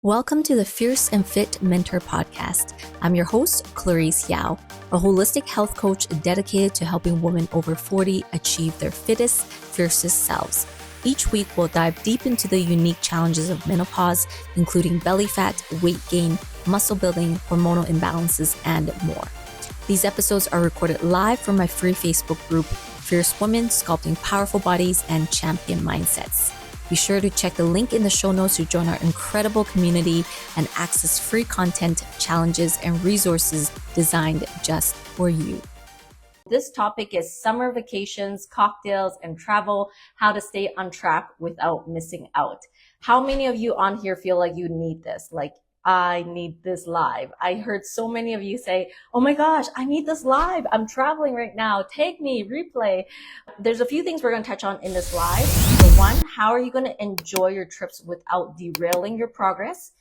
Welcome to the Fierce and Fit Mentor Podcast. I'm your host, Clarice Yao, a holistic health coach dedicated to helping women over 40 achieve their fittest, fiercest selves. Each week, we'll dive deep into the unique challenges of menopause, including belly fat, weight gain, muscle building, hormonal imbalances, and more. These episodes are recorded live from my free Facebook group, Fierce Women Sculpting Powerful Bodies and Champion Mindsets. Be sure to check the link in the show notes to join our incredible community and access free content, challenges, and resources designed just for you. This topic is summer vacations, cocktails, and travel, how to stay on track without missing out. How many of you on here feel like you need this? Like, I need this live. I heard so many of you say, oh my gosh, I need this live. I'm traveling right now. Take me, replay. There's a few things we're going to touch on in this live. So one, how are you going to enjoy your trips without derailing your progress?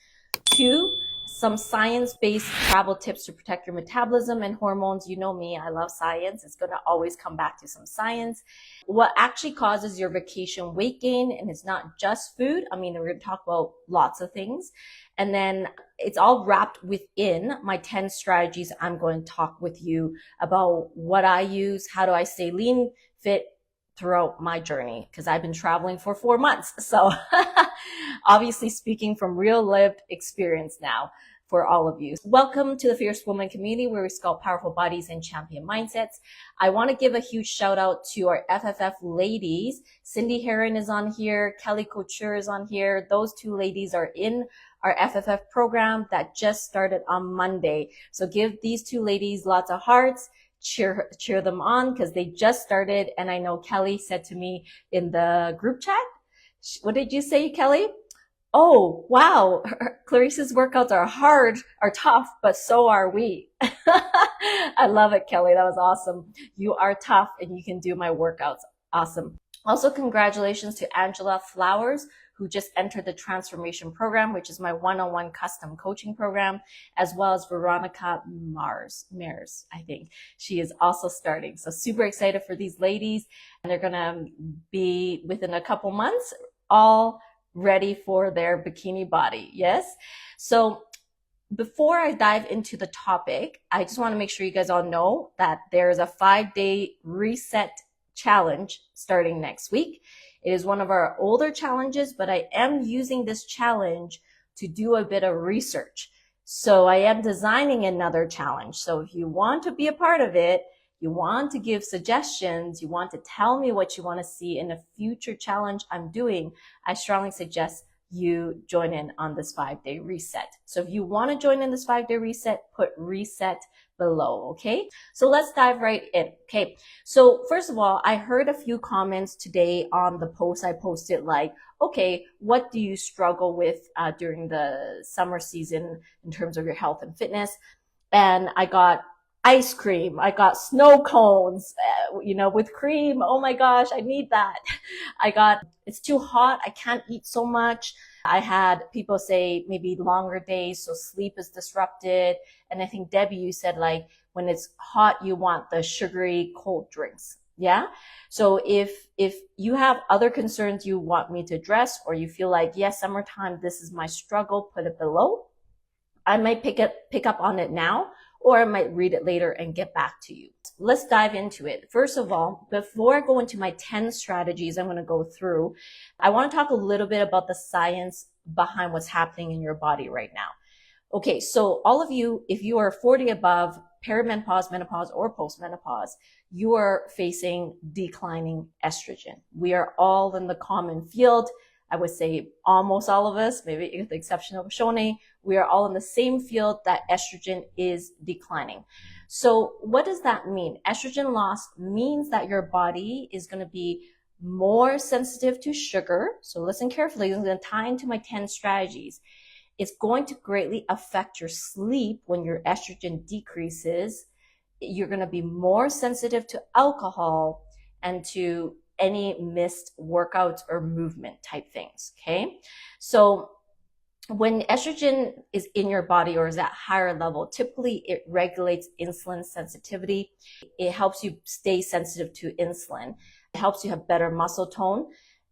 Two, some science-based travel tips to protect your metabolism and hormones. You know me, I love science. It's going to always come back to some science. What actually causes your vacation weight gain, and it's not just food. I mean, we're going to talk about lots of things. And then it's all wrapped within my 10 strategies. I'm going to talk with you about what I use, how do I stay lean, fit throughout my journey, because I've been traveling for 4 months. So obviously speaking from real lived experience now for all of you. Welcome to the Fierce Woman community where we sculpt powerful bodies and champion mindsets. I want to give a huge shout out to our FFF ladies. Cindy Heron is on here. Kelly Couture is on here. Those two ladies are in our FFF program that just started on Monday. So give these two ladies lots of hearts. Cheer them on because they just started. And I know Kelly said to me in the group chat, what did you say, Kelly? Oh, wow. Clarice's workouts are tough, but so are we. I love it, Kelly. That was awesome. You are tough and you can do my workouts. Awesome. Also, congratulations to Angela Flowers, who just entered the transformation program, which is my one-on-one custom coaching program, as well as Veronica Mares, I think. She is also starting. So super excited for these ladies. And they're going to be within a couple months, all ready for their bikini body. Yes. So before I dive into the topic, I just want to make sure you guys all know that there's a 5-day reset challenge starting next week. It is one of our older challenges, but I am using this challenge to do a bit of research. So I am designing another challenge. So if you want to be a part of it, you want to give suggestions, you want to tell me what you want to see in a future challenge I'm doing, I strongly suggest you join in on this 5-day reset. So if you want to join in this 5-day reset, put reset below, okay? So let's dive right in, okay? So first of all, I heard a few comments today on the post I posted like, okay, what do you struggle with during the summer season in terms of your health and fitness? And I got ice cream, I got snow cones, with cream. Oh my gosh, I need that. It's too hot, I can't eat so much. I had people say maybe longer days, so sleep is disrupted. And I think, Debbie, you said like when it's hot, you want the sugary cold drinks. Yeah. So if you have other concerns you want me to address, or you feel like, yes, summertime, this is my struggle, put it below. I might pick up on it now, or I might read it later and get back to you. Let's dive into it. First of all, before I go into my 10 strategies I'm going to go through, I want to talk a little bit about the science behind what's happening in your body right now. Okay, so all of you, if you are 40 above, perimenopause, menopause, or postmenopause, you are facing declining estrogen. We are all in the common field. I would say almost all of us, maybe with the exception of Shoni, we are all in the same field that estrogen is declining. So what does that mean? Estrogen loss means that your body is going to be more sensitive to sugar. So listen carefully. I'm going to tie into my 10 strategies. It's going to greatly affect your sleep when your estrogen decreases. You're going to be more sensitive to alcohol and to any missed workouts or movement type things, okay? So when estrogen is in your body or is at higher level, typically it regulates insulin sensitivity. It helps you stay sensitive to insulin. It helps you have better muscle tone.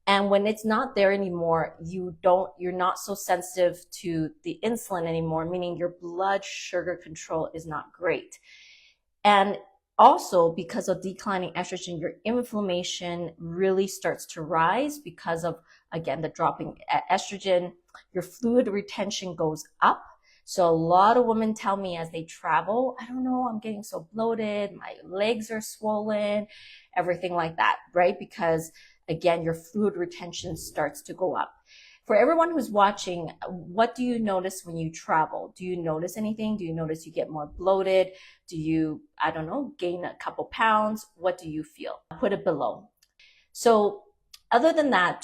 And when it's not there anymore, you're not so sensitive to the insulin anymore, meaning your blood sugar control is not great. And also, because of declining estrogen, your inflammation really starts to rise because of, again, the dropping estrogen. Your fluid retention goes up. So a lot of women tell me as they travel, I don't know, I'm getting so bloated, my legs are swollen, everything like that, right? Because again, your fluid retention starts to go up. For everyone who's watching, what do you notice when you travel? Do you notice anything? Do you notice you get more bloated? Do you, I don't know, gain a couple pounds? What do you feel? Put it below. So other than that,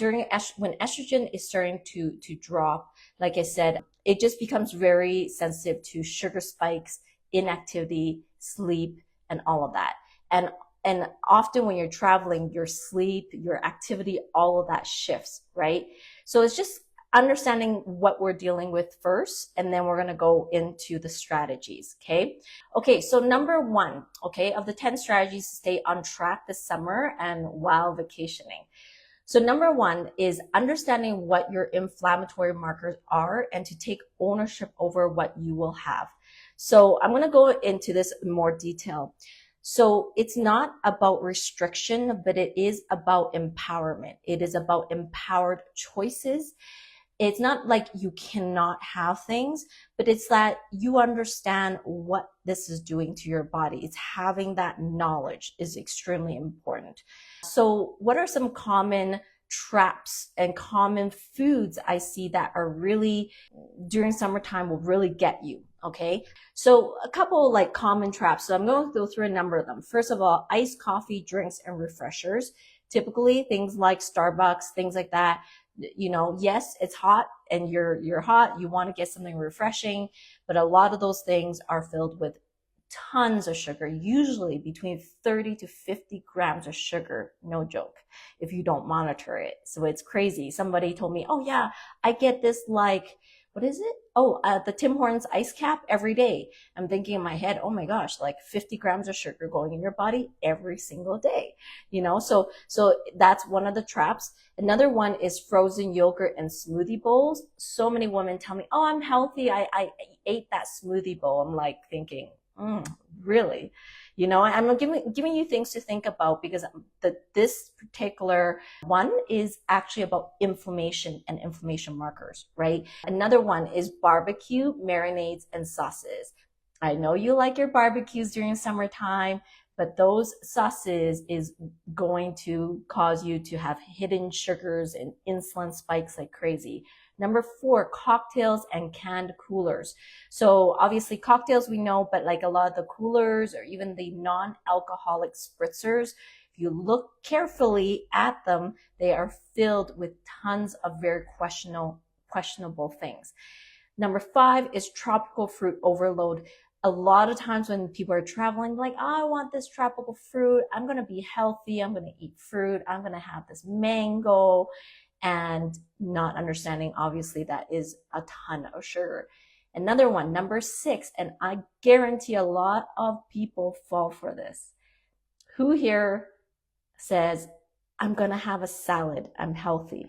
when estrogen is starting to drop, like I said, it just becomes very sensitive to sugar spikes, inactivity, sleep, and all of that. And often when you're traveling, your sleep, your activity, all of that shifts, right? So it's just understanding what we're dealing with first, and then we're going to go into the strategies. Okay, so number one, okay, of the 10 strategies to stay on track this summer and while vacationing. So number one is understanding what your inflammatory markers are and to take ownership over what you will have. So I'm going to go into this in more detail. So it's not about restriction, but it is about empowerment. It is about empowered choices. It's not like you cannot have things, but it's that you understand what this is doing to your body. It's having that knowledge is extremely important. So what are some common traps and common foods I see that are really during summertime will really get you? Okay, so a couple like common traps. So I'm going to go through a number of them. First of all, iced coffee, drinks, and refreshers. Typically things like Starbucks, things like that. You know, yes, it's hot and you're hot. You want to get something refreshing, but a lot of those things are filled with tons of sugar, usually between 30 to 50 grams of sugar. No joke, if you don't monitor it. So it's crazy. Somebody told me, oh yeah, I get this like, what is it? Oh, the Tim Hortons ice cap every day. I'm thinking in my head, oh my gosh, like 50 grams of sugar going in your body every single day, you know? So that's one of the traps. Another one is frozen yogurt and smoothie bowls. So many women tell me, oh, I'm healthy. I ate that smoothie bowl. I'm like thinking, really? You know, I'm giving you things to think about because this particular one is actually about inflammation and inflammation markers, right? Another one is barbecue, marinades, and sauces. I know you like your barbecues during summertime, but those sauces is going to cause you to have hidden sugars and insulin spikes like crazy. Number 4, cocktails and canned coolers. So obviously cocktails we know, but like a lot of the coolers or even the non-alcoholic spritzers, if you look carefully at them, they are filled with tons of very questionable things. Number 5 is tropical fruit overload. A lot of times when people are traveling, like, oh, I want this tropical fruit. I'm going to be healthy. I'm going to eat fruit. I'm going to have this mango. And not understanding, obviously, that is a ton of sugar. Another one, number 6, and I guarantee a lot of people fall for this. Who here says, I'm going to have a salad. I'm healthy?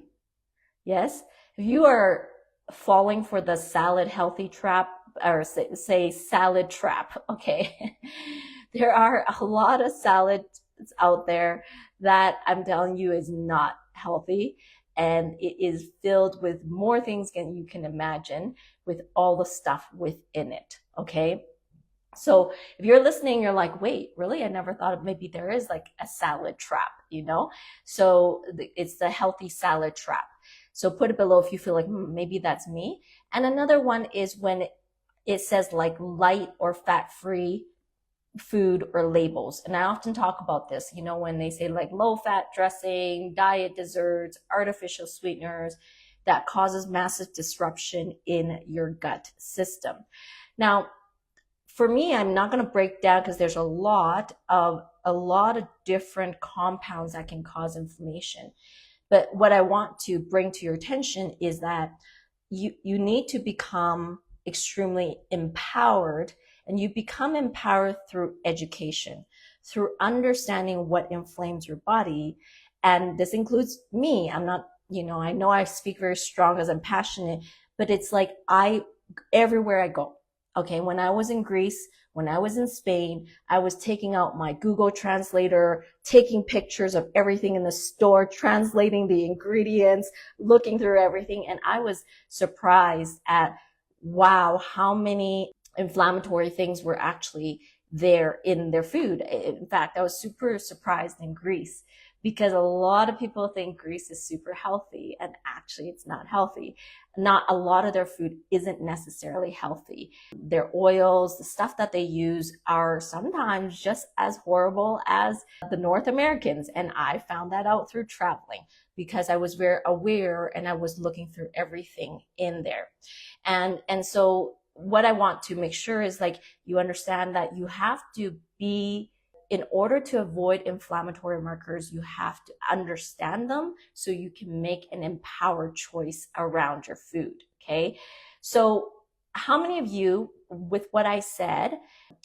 Yes? If you are falling for the salad healthy trap, or say salad trap, okay? There are a lot of salads out there that I'm telling you is not healthy. And it is filled with more things than you can imagine with all the stuff within it, okay? So if you're listening, you're like, wait, really? I never thought of maybe there is like a salad trap, you know? So it's the healthy salad trap. So put it below if you feel like maybe that's me. And another one is when it says like light or fat-free food or labels. And I often talk about this, you know, when they say like low fat dressing, diet desserts, artificial sweeteners, that causes massive disruption in your gut system. Now, for me, I'm not going to break down because there's a lot of different compounds that can cause inflammation. But what I want to bring to your attention is that you need to become extremely empowered. And you become empowered through education, through understanding what inflames your body, And this includes me. I'm not, I know I speak very strong because I'm passionate, but it's like everywhere I go. Okay. When I was in Greece, when I was in Spain, I was taking out my Google Translator, taking pictures of everything in the store, translating the ingredients, looking through everything. And I was surprised at, wow, how many inflammatory things were actually there in their food. In fact, I was super surprised in Greece because a lot of people think Greece is super healthy, and actually it's not healthy. Not a lot of their food isn't necessarily healthy. Their oils, the stuff that they use are sometimes just as horrible as the North Americans. And I found that out through traveling because I was very aware and I was looking through everything in there. And so what I want to make sure is like you understand that you have to be, in order to avoid inflammatory markers, you have to understand them so you can make an empowered choice around your food. Okay. So how many of you, with what I said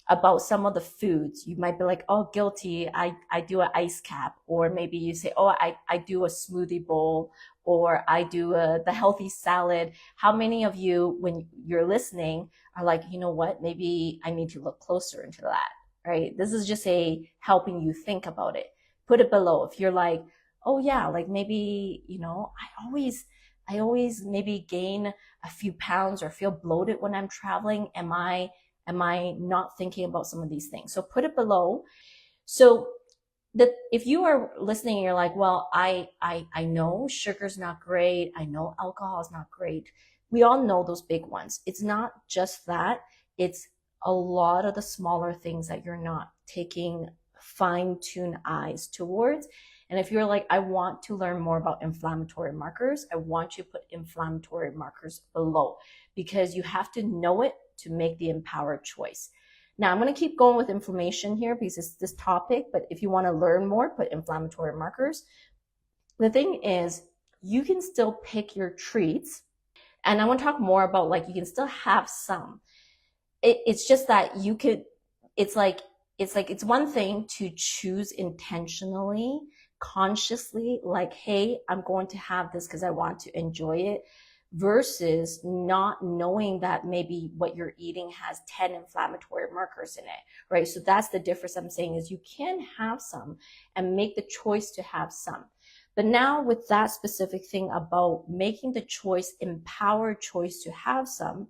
about some of the foods, you might be like, oh, guilty. I do an ice cap, or maybe you say, oh, I do a smoothie bowl, or I do the healthy salad. How many of you, when you're listening, are like, you know what, maybe I need to look closer into that, right? This is just helping you think about it. Put it below. If you're like, oh yeah, like maybe, I always maybe gain a few pounds or feel bloated when I'm traveling. Am I not thinking about some of these things? So put it below. So that if you are listening and you're like, well, I know sugar's not great. I know alcohol is not great. We all know those big ones. It's not just that. It's a lot of the smaller things that you're not taking fine-tuned eyes towards. And if you're like, I want to learn more about inflammatory markers, I want you to put inflammatory markers below, because you have to know it to make the empowered choice. Now, I'm going to keep going with inflammation here because it's this topic, but if you want to learn more, put inflammatory markers. The thing is, you can still pick your treats. And I want to talk more about, like, you can still have some. It's just that you could, it's one thing to choose intentionally, consciously, like, hey, I'm going to have this because I want to enjoy it, versus not knowing that maybe what you're eating has 10 inflammatory markers in it, right? So that's the difference I'm saying, is you can have some and make the choice to have some. But now with that specific thing about making the choice, empowered choice to have some,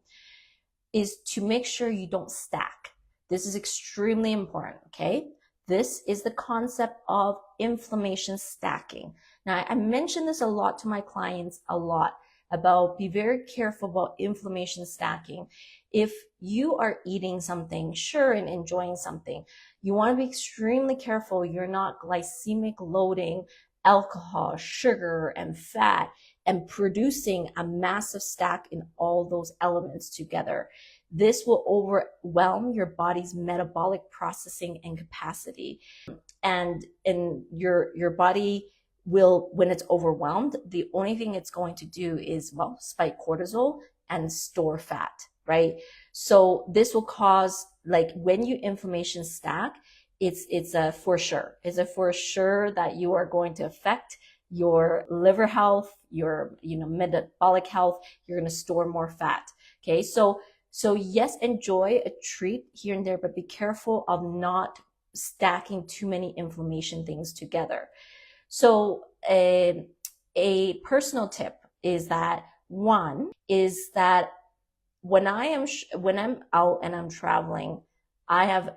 is to make sure you don't stack. This is extremely important, okay? This is the concept of inflammation stacking. Now, I mention this a lot to my clients, a lot, about be very careful about inflammation stacking. If you are eating something, sure, and enjoying something, you want to be extremely careful you're not glycemic loading alcohol, sugar, and fat, and producing a massive stack in all those elements together. This will overwhelm your body's metabolic processing and capacity. And your body will, when it's overwhelmed, the only thing it's going to do is, well, spike cortisol and store fat, right? So this will cause, like, when you inflammation stack, it's a for sure. It's a for sure that you are going to affect your liver health, your metabolic health. You're going to store more fat. Okay, so yes, enjoy a treat here and there, but be careful of not stacking too many inflammation things together. So a personal tip is that, one is that when I'm out and I'm traveling, I'm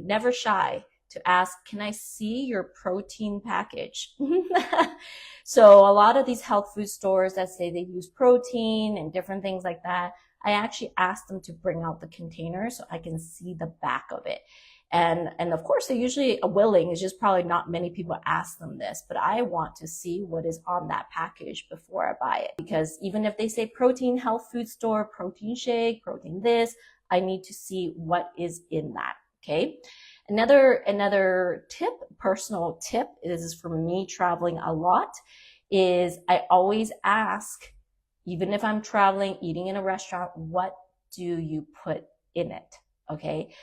never shy to ask, can I see your protein package? So a lot of these health food stores that say they use protein and different things like that, I actually ask them to bring out the container so I can see the back of it. And of course, they're usually willing. It's just probably not many people ask them this, but I want to see what is on that package before I buy it. Because even if they say protein health food store, protein shake, protein this, I need to see what is in that, okay? Another tip, personal tip, this is for me traveling a lot, is I always ask, even if I'm traveling, eating in a restaurant, what do you put in it, okay?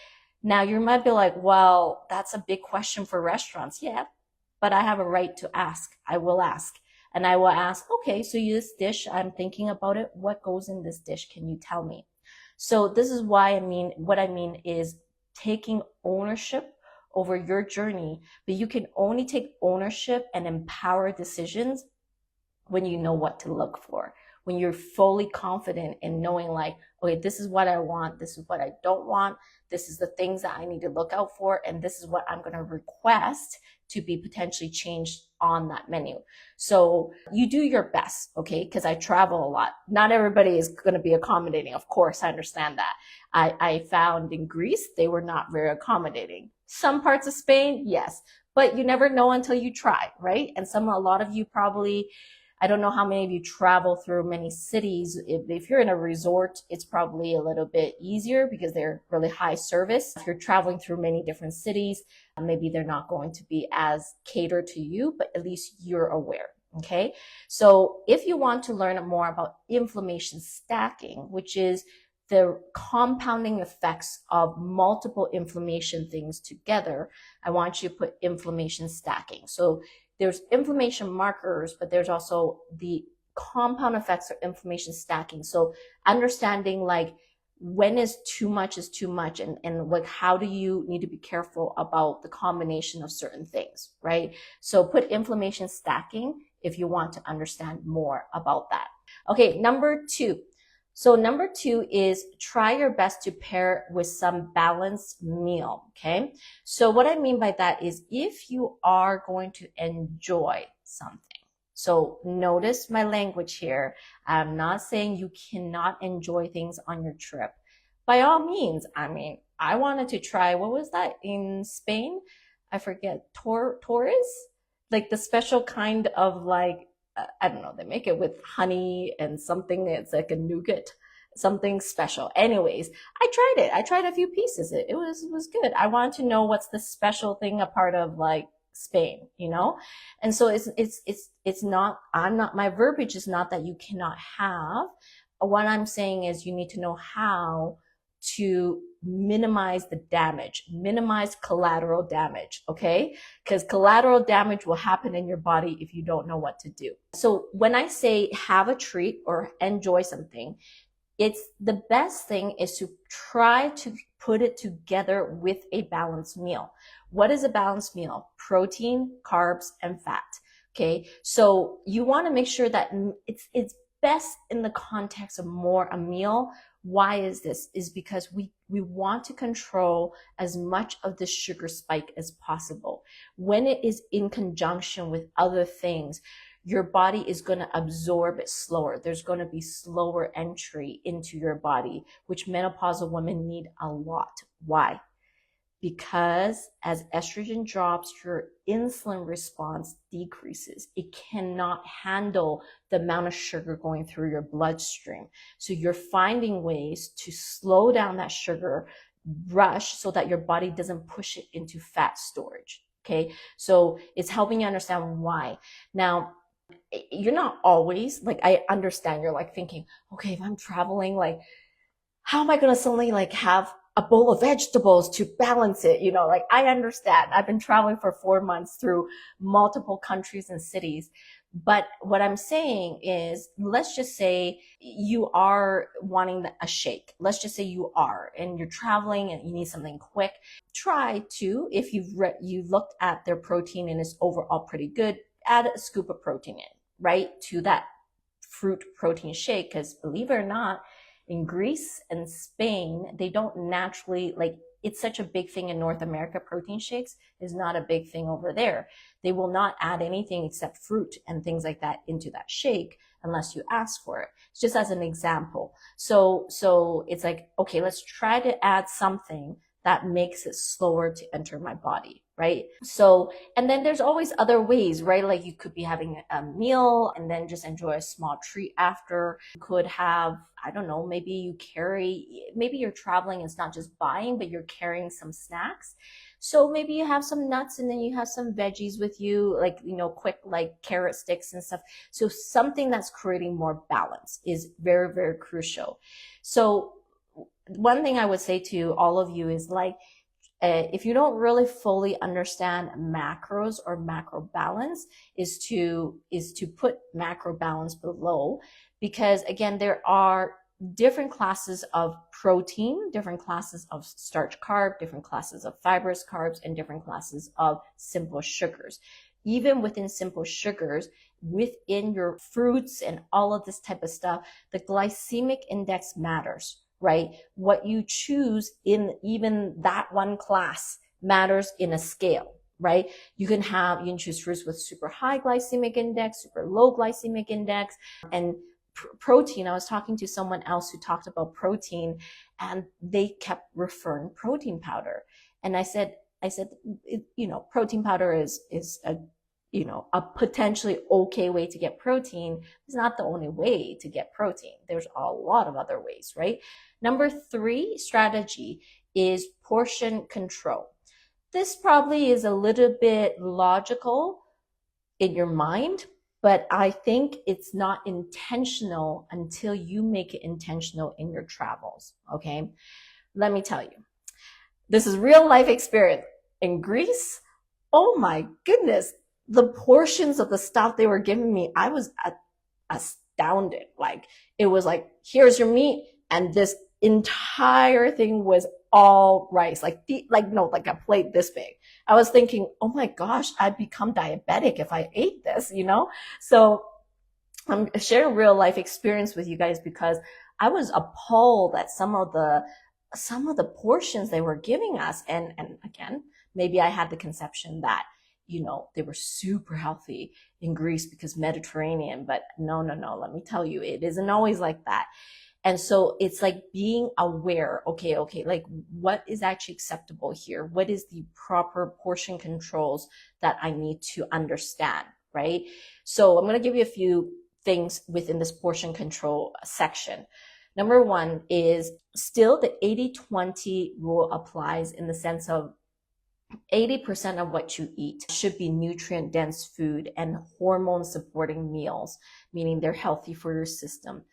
Now, you might be like, well, that's a big question for restaurants. Yeah, but I have a right to ask. I will ask. And I will ask, okay, so this dish, I'm thinking about it. What goes in this dish? Can you tell me? So this is what I mean is taking ownership over your journey, but you can only take ownership and empower decisions when you know what to look for, when you're fully confident in knowing like, okay, this is what I want, this is what I don't want, this is the things that I need to look out for, and this is what I'm going to request to be potentially changed on that menu. So you do your best, okay? Because I travel a lot. Not everybody is going to be accommodating. Of course, I understand that. I found in Greece, they were not very accommodating. Some parts of Spain, yes, but you never know until you try, right? And a lot of you probably, I don't know how many of you travel through many cities. If you're in a resort, it's probably a little bit easier because they're really high service. If you're traveling through many different cities, maybe they're not going to be as catered to you, but at least you're aware. Okay. So if you want to learn more about inflammation stacking, which is the compounding effects of multiple inflammation things together, I want you to put inflammation stacking. So there's inflammation markers, but there's also the compound effects of inflammation stacking. So understanding like when is too much and like how do you need to be careful about the combination of certain things, right? So put inflammation stacking if you want to understand more about that. Okay, number 2. So number 2 is try your best to pair with some balanced meal, okay? So what I mean by that is if you are going to enjoy something, so notice my language here. I'm not saying you cannot enjoy things on your trip. By all means, I mean, I wanted to try, what was that in Spain? I forget, Torres? Like the special kind of like, I don't know, they make it with honey and something that's like a nougat, something special. Anyways, I tried it. I tried a few pieces. It was good. I wanted to know what's the special thing a part of like Spain, you know? And so it's not, my verbiage is not that you cannot have. What I'm saying is you need to know how to minimize the damage, minimize collateral damage, okay? Because collateral damage will happen in your body if you don't know what to do. So when I say have a treat or enjoy something, it's the best thing is to try to put it together with a balanced meal. What is a balanced meal? Protein, carbs, and fat. Okay. So you want to make sure that it's best in the context of more a meal. Why is this? Is because we want to control as much of the sugar spike as possible. When it is in conjunction with other things, your body is going to absorb it slower. There's going to be slower entry into your body, which menopausal women need a lot. Why? Because as estrogen drops, your insulin response decreases. It cannot handle the amount of sugar going through your bloodstream. So you're finding ways to slow down that sugar rush so that your body doesn't push it into fat storage. Okay. So it's helping you understand why. Now, you're not always like, I understand you're like thinking, okay, if I'm traveling, like, how am I going to suddenly like have a bowl of vegetables to balance it? You know, like I understand. I've been traveling for 4 months through multiple countries and cities. But what I'm saying is, let's just say you are wanting a shake. Let's just say you are, and you're traveling and you need something quick. Try to, if you've looked at their protein and it's overall pretty good, add a scoop of protein in, right, to that fruit protein shake. Because believe it or not, in Greece and Spain, they don't naturally, like, it's such a big thing in North America. Protein shakes is not a big thing over there. They will not add anything except fruit and things like that into that shake unless you ask for it. It's just as an example. So it's like, okay, let's try to add something that makes it slower to enter my body, right? So, and then there's always other ways, right? Like you could be having a meal and then just enjoy a small treat after. You could have, I don't know, maybe you're traveling, it's not just buying, but you're carrying some snacks. So maybe you have some nuts and then you have some veggies with you, like, you know, quick, like carrot sticks and stuff. So something that's creating more balance is very, very crucial. So one thing I would say to all of you is like, if you don't really fully understand macros or macro balance, is to put macro balance below, because again, there are different classes of protein, different classes of starch carb, different classes of fibrous carbs, and different classes of simple sugars. Even within simple sugars, within your fruits and all of this type of stuff, the glycemic index matters, right? What you choose in even that one class matters in a scale, right? You can choose fruits with super high glycemic index, super low glycemic index, and protein. I was talking to someone else who talked about protein, and they kept referring protein powder. And I said, protein powder is a potentially okay way to get protein. It's not the only way to get protein. There's a lot of other ways, right? Number 3 strategy is portion control. This probably is a little bit logical in your mind, but I think it's not intentional until you make it intentional in your travels, okay? Let me tell you, this is real life experience. In Greece, oh my goodness, the portions of the stuff they were giving me, I was astounded. Like, it was like, here's your meat, and this entire thing was all rice, like a plate this big. I was thinking, oh my gosh, I'd become diabetic if I ate this, So I'm sharing real life experience with you guys because I was appalled at some of the portions they were giving us. And again, maybe I had the conception that, they were super healthy in Greece because Mediterranean, but no, let me tell you, it isn't always like that. And so it's like being aware, okay, like what is actually acceptable here? What is the proper portion controls that I need to understand, right? So I'm going to give you a few things within this portion control section. Number 1 is still the 80-20 rule applies in the sense of 80% of what you eat should be nutrient dense food and hormone supporting meals, meaning they're healthy for your system.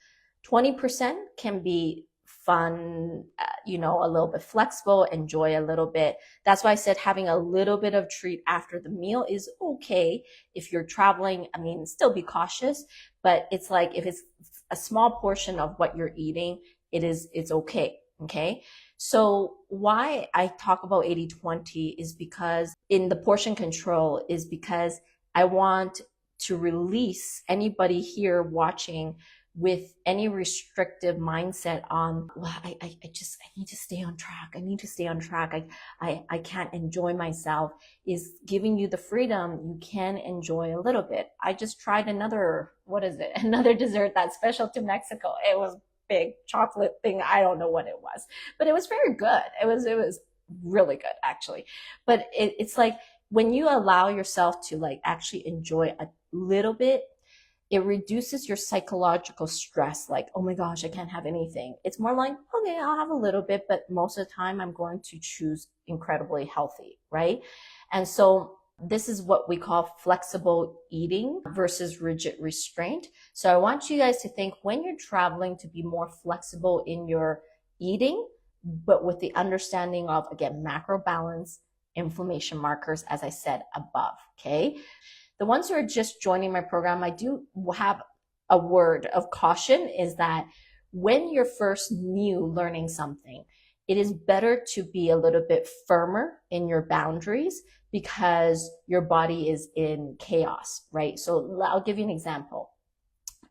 20% can be fun, a little bit flexible, enjoy a little bit. That's why I said having a little bit of treat after the meal is okay. If you're traveling, still be cautious, but it's like if it's a small portion of what you're eating, it's okay. Okay. So why I talk about 80-20 is because in the portion control is because I want to release anybody here watching with any restrictive mindset on, well, I need to stay on track. I need to stay on track. I can't enjoy myself, is giving you the freedom. You can enjoy a little bit. I just tried another dessert that's special to Mexico. It was big chocolate thing. I don't know what it was, but it was very good. It was really good actually. But it's like when you allow yourself to like actually enjoy a little bit, it reduces your psychological stress. Like, oh my gosh, I can't have anything. It's more like, okay, I'll have a little bit, but most of the time I'm going to choose incredibly healthy, right? And so this is what we call flexible eating versus rigid restraint. So I want you guys to think when you're traveling to be more flexible in your eating, but with the understanding of, again, macro balance, inflammation markers, as I said above, okay? The ones who are just joining my program, I do have a word of caution is that when you're first new learning something, it is better to be a little bit firmer in your boundaries because your body is in chaos, right? So I'll give you an example.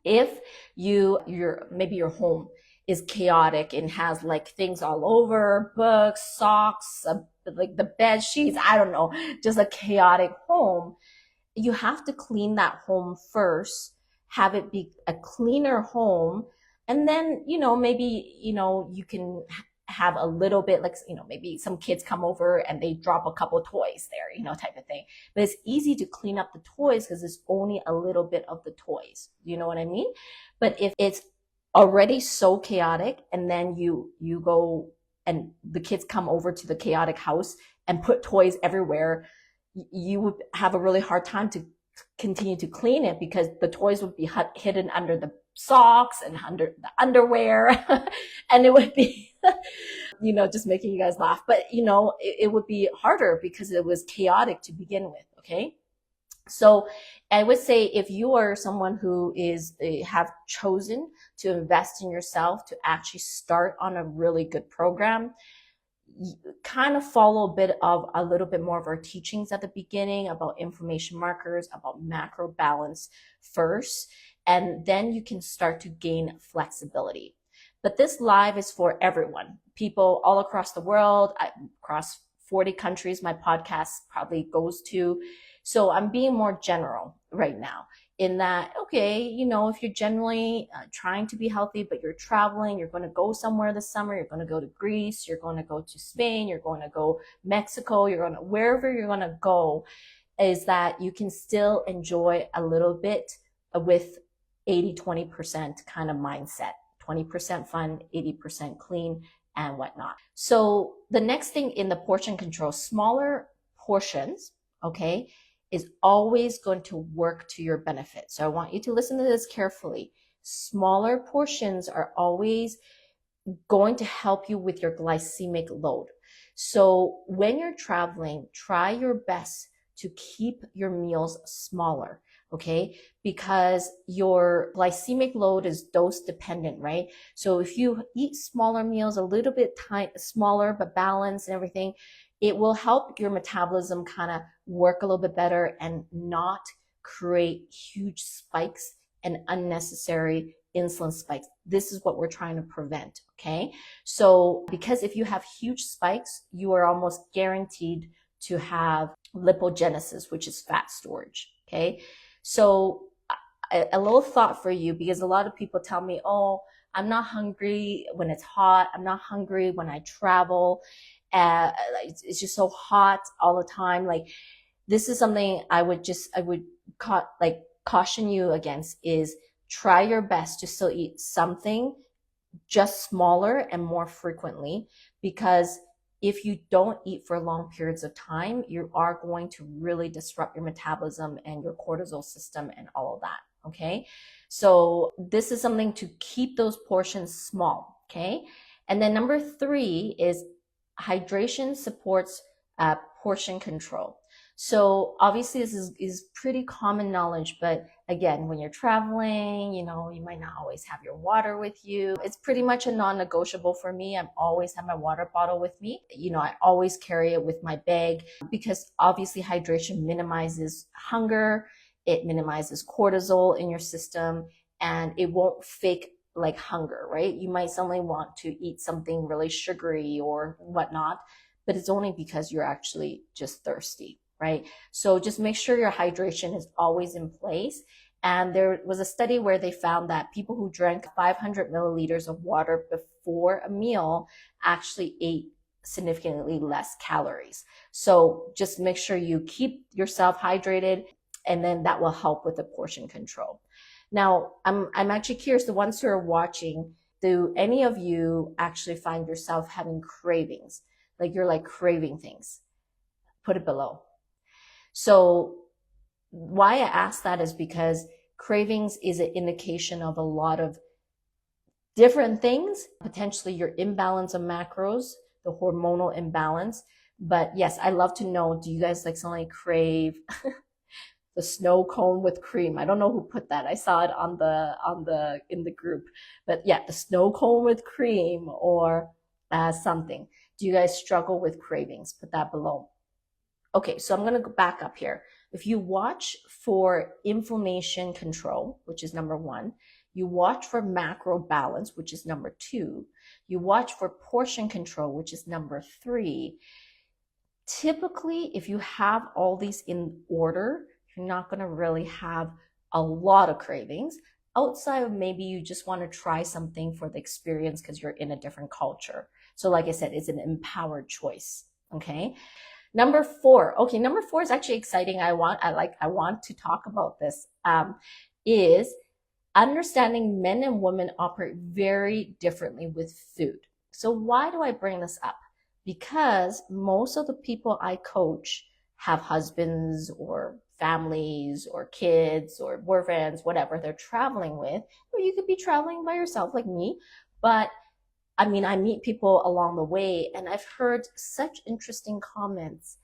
If maybe your home is chaotic and has like things all over, books, socks, like the bed sheets, I don't know, just a chaotic home, you have to clean that home first, have it be a cleaner home. And then, maybe, you can have a little bit like, maybe some kids come over and they drop a couple of toys there, type of thing. But it's easy to clean up the toys because it's only a little bit of the toys. You know what I mean? But if it's already so chaotic and then you go and the kids come over to the chaotic house and put toys everywhere, you would have a really hard time to continue to clean it because the toys would be hidden under the socks and under the underwear and it would be just making you guys laugh. But, it would be harder because it was chaotic to begin with. Okay. So I would say if you are someone who have chosen to invest in yourself, to actually start on a really good program, kind of follow a little bit more of our teachings at the beginning about inflammation markers, about macro balance first, and then you can start to gain flexibility. But this live is for everyone, people all across the world, across 40 countries my podcast probably goes to. So I'm being more general right now in that, okay, if you're generally trying to be healthy, but you're traveling, you're going to go somewhere this summer, you're going to go to Greece, you're going to go to Spain, you're going to go Mexico, wherever you're going to go, is that you can still enjoy a little bit with 80-20% kind of mindset, 20% fun, 80% clean and whatnot. So the next thing in the portion control, smaller portions, okay, is always going to work to your benefit. So I want you to listen to this carefully. Smaller portions are always going to help you with your glycemic load. So when you're traveling, try your best to keep your meals smaller, okay? Because your glycemic load is dose dependent, right? So if you eat smaller meals, a little bit smaller but balanced and everything, it will help your metabolism kind of work a little bit better and not create huge spikes and unnecessary insulin spikes. This is what we're trying to prevent, okay? So because if you have huge spikes, you are almost guaranteed to have lipogenesis, which is fat storage, okay? So a little thought for you, because a lot of people tell me, oh, I'm not hungry when it's hot. I'm not hungry when I travel. It's just so hot all the time. Like, this is something I would caution you against, is try your best to still eat something, just smaller and more frequently, because if you don't eat for long periods of time, you are going to really disrupt your metabolism and your cortisol system and all of that, okay? So this is something to keep those portions small, okay? And then number 3 is hydration supports portion control. So obviously this is pretty common knowledge, but again, when you're traveling, you might not always have your water with you. It's pretty much a non-negotiable for me. I always have my water bottle with me. I always carry it with my bag, because obviously hydration minimizes hunger, it minimizes cortisol in your system, and it won't fake like hunger, right? You might suddenly want to eat something really sugary or whatnot, but it's only because you're actually just thirsty, right? So just make sure your hydration is always in place. And there was a study where they found that people who drank 500 milliliters of water before a meal actually ate significantly less calories. So just make sure you keep yourself hydrated, and then that will help with the portion control. Now, I'm actually curious, the ones who are watching, do any of you actually find yourself having cravings? Like you're craving things? Put it below. So why I ask that is because cravings is an indication of a lot of different things, potentially your imbalance of macros, the hormonal imbalance. But yes, I love to know, do you guys suddenly crave the snow cone with cream? I don't know who put that. I saw it in the group. But yeah, the snow cone with cream or something. Do you guys struggle with cravings? Put that below. Okay, so I'm going to go back up here. If you watch for inflammation control, which is number 1, you watch for macro balance, which is number 2, you watch for portion control, which is number 3. Typically, if you have all these in order, you're not going to really have a lot of cravings, outside of maybe you just want to try something for the experience because you're in a different culture. So like I said, it's an empowered choice, okay? Number 4. Okay, number 4 is actually exciting. I want to talk about this, is understanding men and women operate very differently with food. So why do I bring this up? Because most of the people I coach have husbands or families or kids or boyfriends, whatever they're traveling with, or you could be traveling by yourself like me, but I mean, I meet people along the way and I've heard such interesting comments.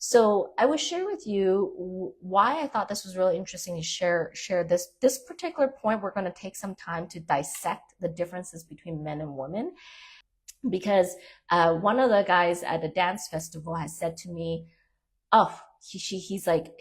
So I will share with you why I thought this was really interesting to share this particular point. We're going to take some time to dissect the differences between men and women, because one of the guys at the dance festival has said to me, oh, he's like,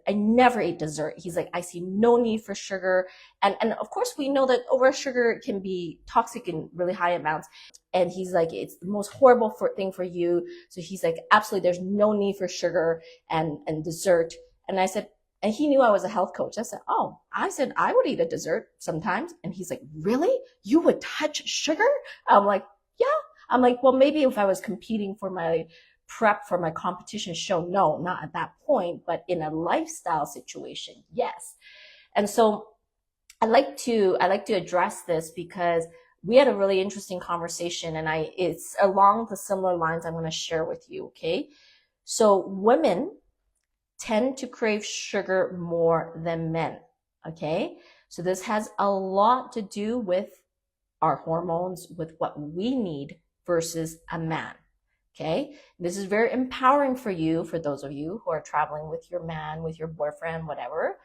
I never eat dessert. He's like, I see no need for sugar. And of course we know that over sugar can be toxic in really high amounts. And he's like, it's the most horrible thing for you. So he's like, absolutely, there's no need for sugar and dessert. And I said, and he knew I was a health coach. I said, I would eat a dessert sometimes. And he's like, really? You would touch sugar? I'm like, yeah. I'm like, well, maybe if I was competing for my prep for my competition show, no, not at that point, but in a lifestyle situation, yes. And so I like to address this because we had a really interesting conversation, and it's along the similar lines I'm going to share with you. Okay. So women tend to crave sugar more than men. Okay. So this has a lot to do with our hormones, with what we need versus a man. Okay. This is very empowering for you, for those of you who are traveling with your man, with your boyfriend, whatever.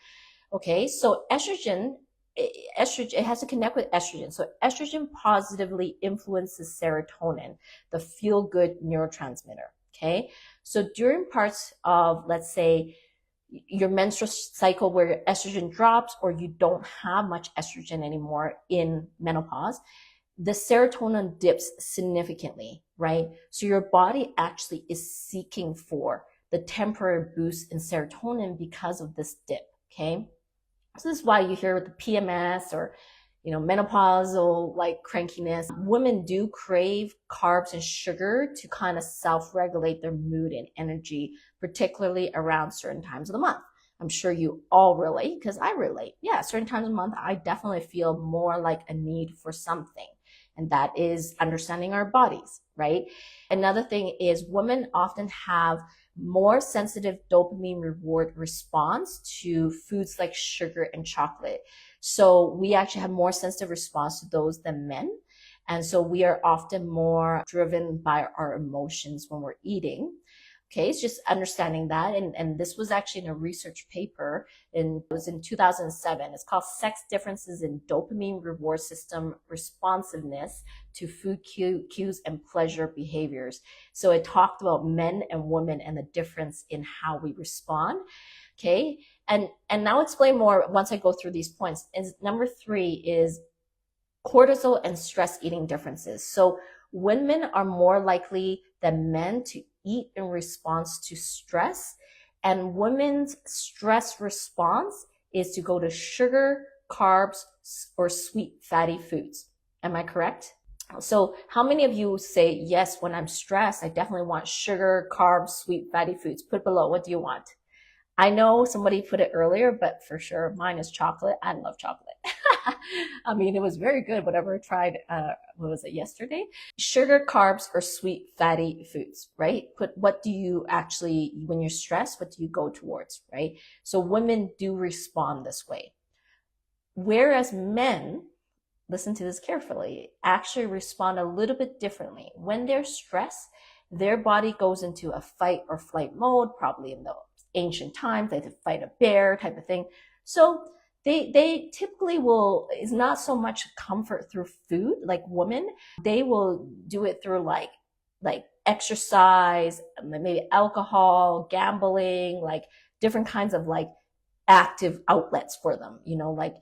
Okay. So estrogen, it has to connect with estrogen. So estrogen positively influences serotonin, the feel-good neurotransmitter. Okay. So during parts of, let's say, your menstrual cycle where your estrogen drops, or you don't have much estrogen anymore in menopause, the serotonin dips significantly, right? So your body actually is seeking for the temporary boost in serotonin because of this dip. Okay. So this is why you hear with the PMS or, menopausal like crankiness, women do crave carbs and sugar to kind of self-regulate their mood and energy, particularly around certain times of the month. I'm sure you all relate, because I relate. Yeah, certain times of the month, I definitely feel more like a need for something. And that is understanding our bodies, right? Another thing is women often have more sensitive dopamine reward response to foods like sugar and chocolate. So we actually have more sensitive response to those than men. And so we are often more driven by our emotions when we're eating. Okay, it's just understanding that. And this was actually in a research paper, and it was in 2007. It's called Sex Differences in Dopamine Reward System Responsiveness to Food Cues and Pleasure Behaviors. So it talked about men and women and the difference in how we respond. Okay, and now I'll explain more once I go through these points. And number 3 is cortisol and stress eating differences. So women are more likely than men to eat in response to stress, and women's stress response is to go to sugar, carbs, or sweet fatty foods. Am I correct? So how many of you say, yes, when I'm stressed, I definitely want sugar, carbs, sweet fatty foods? Put below, what do you want? I know somebody put it earlier, but for sure mine is chocolate. I love chocolate. I mean, it was very good, whatever I tried, what was it, yesterday? Sugar, carbs, or sweet fatty foods, right? What do you actually, when you're stressed, what do you go towards, right? So women do respond this way. Whereas men, listen to this carefully, actually respond a little bit differently. When they're stressed, their body goes into a fight or flight mode, probably in the ancient times, they had to fight a bear type of thing. So they typically is not so much comfort through food like women. They will do it through like exercise, maybe alcohol, gambling, like different kinds of like active outlets for them, like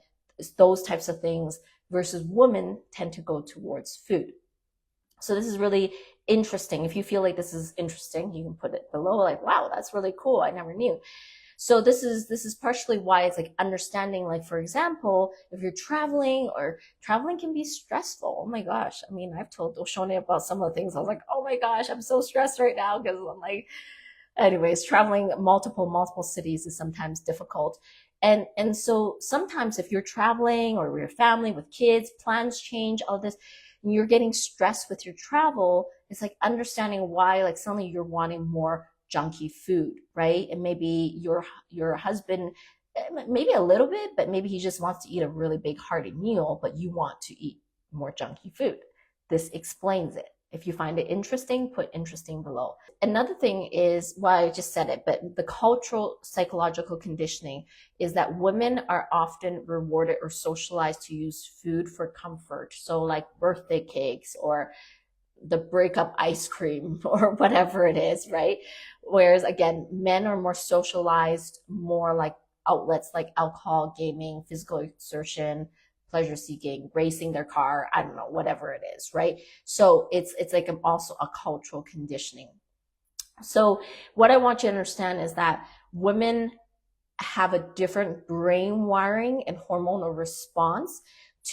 those types of things, versus women tend to go towards food. So this is really interesting. If you feel like this is interesting, you can put it below, like, wow, that's really cool, I never knew. So this is partially why it's like understanding, like, for example, if you're traveling, or traveling can be stressful. Oh my gosh. I mean, I've told Oshone about some of the things. I was like, oh my gosh, I'm so stressed right now, because I'm like, anyways, traveling multiple cities is sometimes difficult. And so sometimes if you're traveling, or your family with kids, plans change, all this, and you're getting stressed with your travel, it's like understanding why, like, suddenly you're wanting more junky food, right? And maybe your husband, maybe a little bit, but maybe he just wants to eat a really big hearty meal, but you want to eat more junky food. this explains it. If you find it interesting, put interesting below. Another thing is, well, I just said it, but the cultural psychological conditioning is that women are often rewarded or socialized to use food for comfort. So like birthday cakes or the breakup ice cream or whatever it is, right? Whereas again, men are more socialized, more like outlets like alcohol, gaming, physical exertion, pleasure seeking, racing their car, I don't know, whatever it is, right? So it's like also a cultural conditioning. So what I want you to understand is that women have a different brain wiring and hormonal response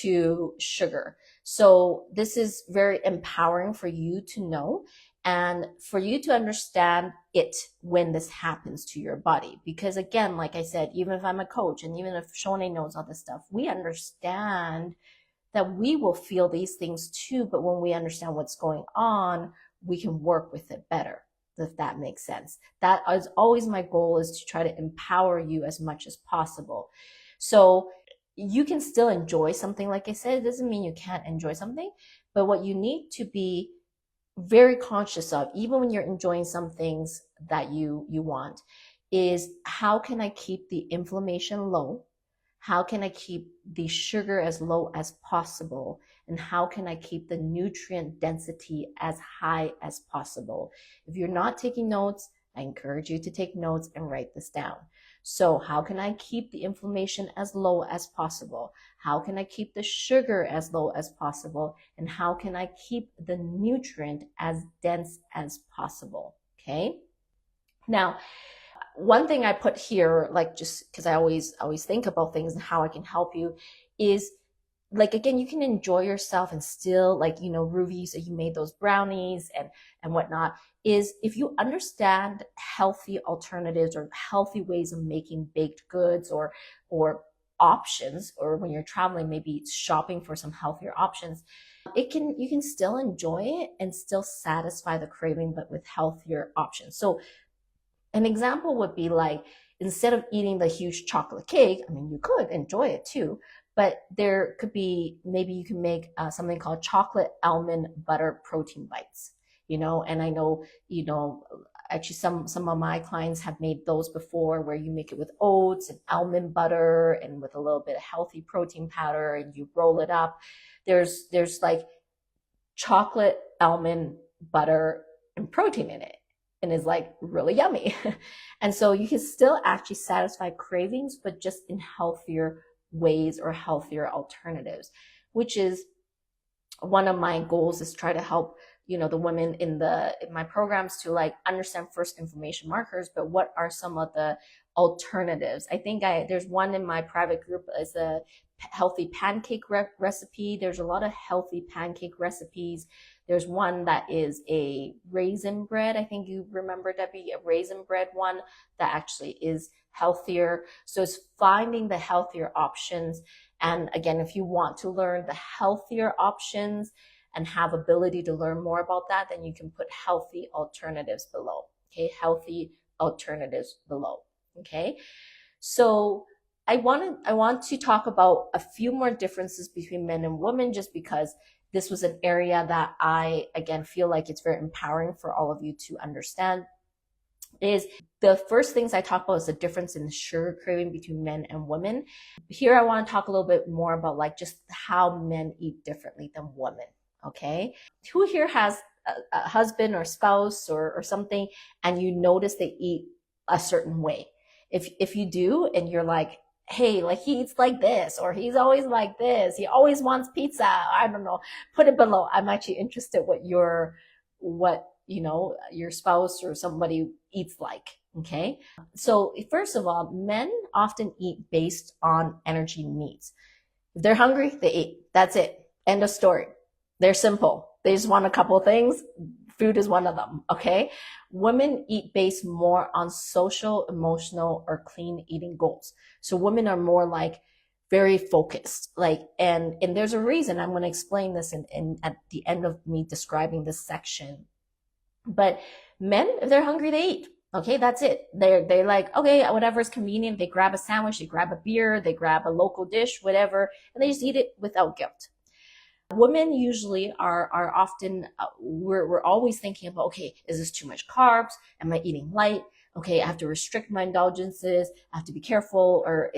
to sugar. So this is very empowering for you to know and for you to understand it when this happens to your body. Because again, like I said, even if I'm a coach and even if Shone knows all this stuff, we understand that we will feel these things too. But when we understand what's going on, we can work with it better, if that makes sense. That is always my goal, is to try to empower you as much as possible. So you can still enjoy something. Like I said, it doesn't mean you can't enjoy something, but what you need to be very conscious of, even when you're enjoying some things that you want, is how can I keep the inflammation low? How can I keep the sugar as low as possible? And how can I keep the nutrient density as high as possible? If you're not taking notes, I encourage you to take notes and write this down. So how can I keep the inflammation as low as possible? How can I keep the sugar as low as possible? And how can I keep the nutrient as dense as possible? Okay. Now, one thing I put here, like just because I always think about things and how I can help you, is like, again, you can enjoy yourself and still, like, you know, Ruby, so you made those brownies and whatnot, is if you understand healthy alternatives or healthy ways of making baked goods or options, or when you're traveling, maybe shopping for some healthier options, you can still enjoy it and still satisfy the craving, but with healthier options. So an example would be like, instead of eating the huge chocolate cake, I mean, you could enjoy it too, but there could be, maybe you can make something called chocolate almond butter protein bites, you know, and I know, you know, actually some of my clients have made those before, where you make it with oats and almond butter and with a little bit of healthy protein powder and you roll it up. There's like chocolate almond butter and protein in it, and is like really yummy. And so you can still actually satisfy cravings, but just in healthier ways or healthier alternatives, which is one of my goals, is try to help, you know, the women in my programs to like understand first inflammation markers, but what are some of the alternatives? I think there's one in my private group is a healthy pancake recipe. There's a lot of healthy pancake recipes. There's one that is a raisin bread. I think you remember, Debbie, a raisin bread one that actually is healthier. So it's finding the healthier options. And again, if you want to learn the healthier options and have ability to learn more about that, then you can put healthy alternatives below. Okay, healthy alternatives below. Okay, so I want to talk about a few more differences between men and women, just because this was an area that I, again, feel like it's very empowering for all of you to understand. Is the first things I talk about is the difference in the sugar craving between men and women. Here I want to talk a little bit more about like just how men eat differently than women. Okay, who here has a husband or spouse or something, and you notice they eat a certain way? If you do, and you're like, hey, like he eats like this, or he's always like this, he always wants pizza, I don't know, put it below. I'm actually interested what you know, your spouse or somebody eats like. Okay, so first of all, men often eat based on energy needs. If they're hungry, they eat. That's it. End of story. They're simple. They just want a couple of things. Food is one of them. Okay. Women eat based more on social, emotional, or clean eating goals. So women are more like very focused, like, and there's a reason. I'm going to explain this at the end of me describing this section. But men, if they're hungry, they eat. Okay, that's it. They're like, okay, whatever's convenient. They grab a sandwich, they grab a beer, they grab a local dish, whatever, and they just eat it without guilt. Women usually are often, we're always thinking about, okay, is this too much carbs? Am I eating light? Okay, I have to restrict my indulgences. I have to be careful. Or,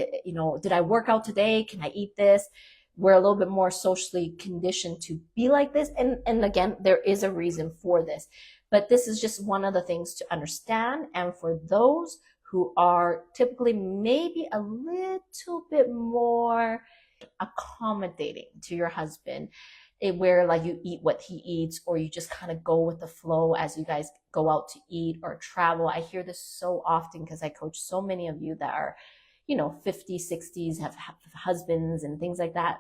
did I work out today? Can I eat this? We're a little bit more socially conditioned to be like this. And again, there is a reason for this. But this is just one of the things to understand. And for those who are typically maybe a little bit more accommodating to your husband, where like you eat what he eats, or you just kind of go with the flow as you guys go out to eat or travel. I hear this so often because I coach so many of you that are 50s, 60s, have husbands and things like that.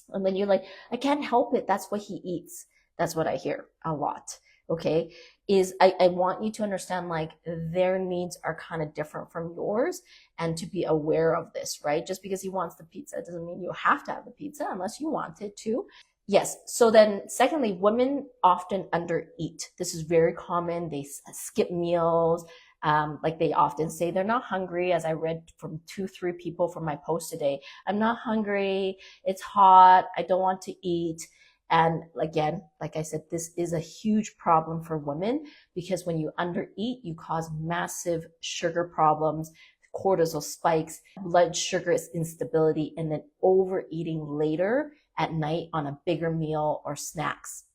And then you're like, I can't help it, that's what he eats. That's what I hear a lot. Okay, is I want you to understand, like, their needs are kind of different from yours, and to be aware of this, right? Just because he wants the pizza doesn't mean you have to have the pizza unless you want it to. Yes. So then secondly, women often undereat. This is very common. They skip meals. Like they often say they're not hungry, as I read from 2-3 people from my post today. I'm not hungry. It's hot. I don't want to eat. And again, like I said, this is a huge problem for women, because when you undereat, you cause massive sugar problems, cortisol spikes, blood sugar instability, and then overeating later at night on a bigger meal or snacks.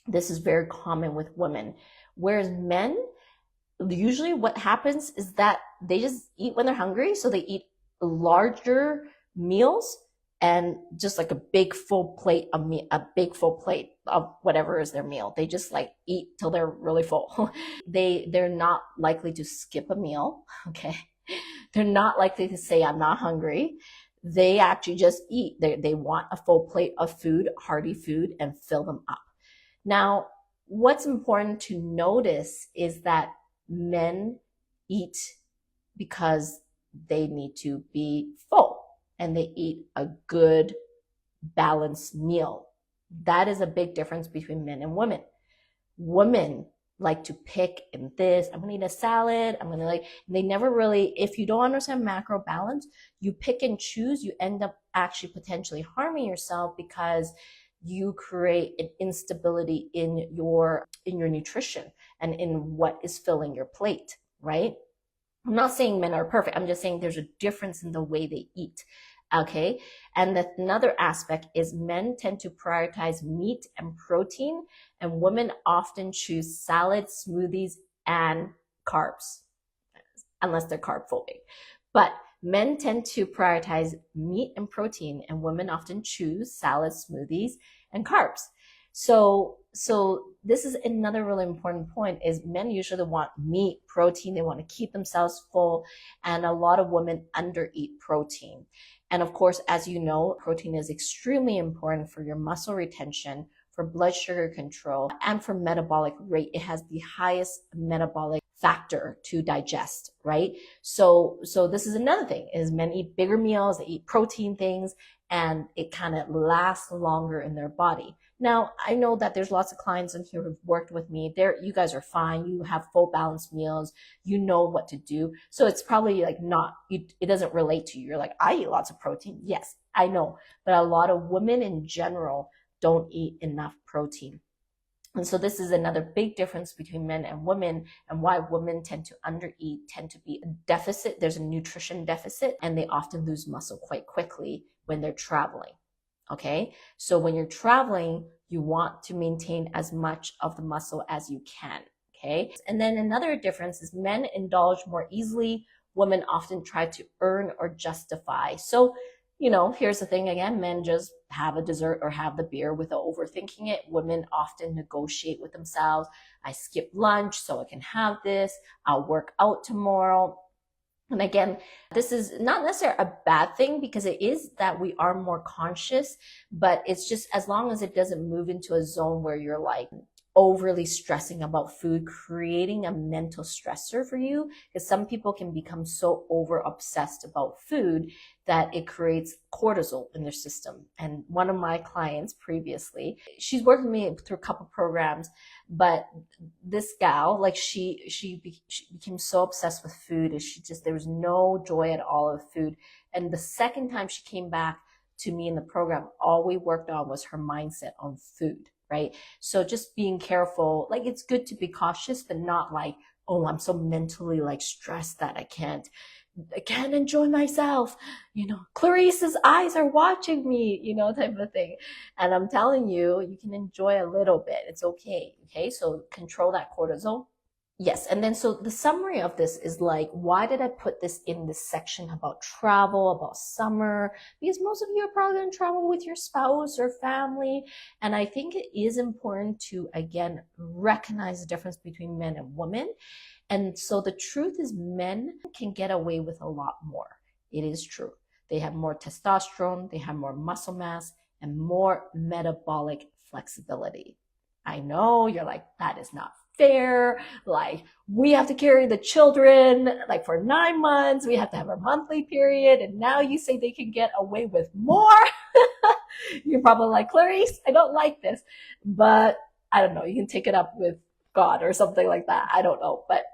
This is very common with women. Whereas men, usually what happens is that they just eat when they're hungry. So they eat larger meals and just like a big full plate of whatever is their meal. They just like eat till they're really full. They're not likely to skip a meal. Okay. They're not likely to say, I'm not hungry. They actually just eat. They want a full plate of food, hearty food, and fill them up. Now, what's important to notice is that men eat because they need to be full, and they eat a good balanced meal. That is a big difference between men and women. Women like to pick and this, I'm gonna eat a salad, they never really, if you don't understand macro balance, you pick and choose, you end up actually potentially harming yourself, because you create an instability in your nutrition and in what is filling your plate, right? I'm not saying men are perfect. I'm just saying there's a difference in the way they eat. Okay. And another aspect is men tend to prioritize meat and protein, and women often choose salads, smoothies, and carbs, unless they're carb phobic. But men tend to prioritize meat and protein, and women often choose salads, smoothies, and carbs. So this is another really important point, is men usually want meat, protein, they want to keep themselves full, and a lot of women undereat protein. And of course, as you know, protein is extremely important for your muscle retention, for blood sugar control, and for metabolic rate. It has the highest metabolic factor to digest, right? So this is another thing, is men eat bigger meals, they eat protein things, and it kind of lasts longer in their body. Now, I know that there's lots of clients in here who've worked with me. You guys are fine. You have full balanced meals. You know what to do. So it's probably like it doesn't relate to you. You're like, I eat lots of protein. Yes, I know. But a lot of women in general don't eat enough protein. And so this is another big difference between men and women, and why women tend to undereat, tend to be a deficit. There's a nutrition deficit, and they often lose muscle quite quickly when they're traveling. Okay. So when you're traveling, you want to maintain as much of the muscle as you can. Okay. And then another difference is men indulge more easily. Women often try to earn or justify. So, here's the thing again, men just have a dessert or have the beer without overthinking it. Women often negotiate with themselves. I skip lunch so I can have this. I'll work out tomorrow. And again, this is not necessarily a bad thing, because it is that we are more conscious, but it's just as long as it doesn't move into a zone where you're like overly stressing about food, creating a mental stressor for you, because some people can become so over obsessed about food that it creates cortisol in their system. And one of my clients previously, she's worked with me through a couple programs, but this gal, like she became so obsessed with food, there was no joy at all of food. And the second time she came back to me in the program, all we worked on was her mindset on food, right? So just being careful, like it's good to be cautious, but not like, oh, I'm so mentally like stressed that I can't enjoy myself. Clarice's eyes are watching me, type of thing. And I'm telling you, you can enjoy a little bit. It's okay. Okay. So control that cortisol. Yes. And then, so the summary of this is like, why did I put this in this section about travel, about summer? Because most of you are probably going to travel with your spouse or family. And I think it is important to, again, recognize the difference between men and women. And so the truth is, men can get away with a lot more. It is true. They have more testosterone, they have more muscle mass, and more metabolic flexibility. I know you're like, that is not fair. Like, we have to carry the children like for 9 months. We have to have our monthly period. And now you say they can get away with more. You're probably like, Clarice, I don't like this. But I don't know. You can take it up with God or something like that. I don't know. But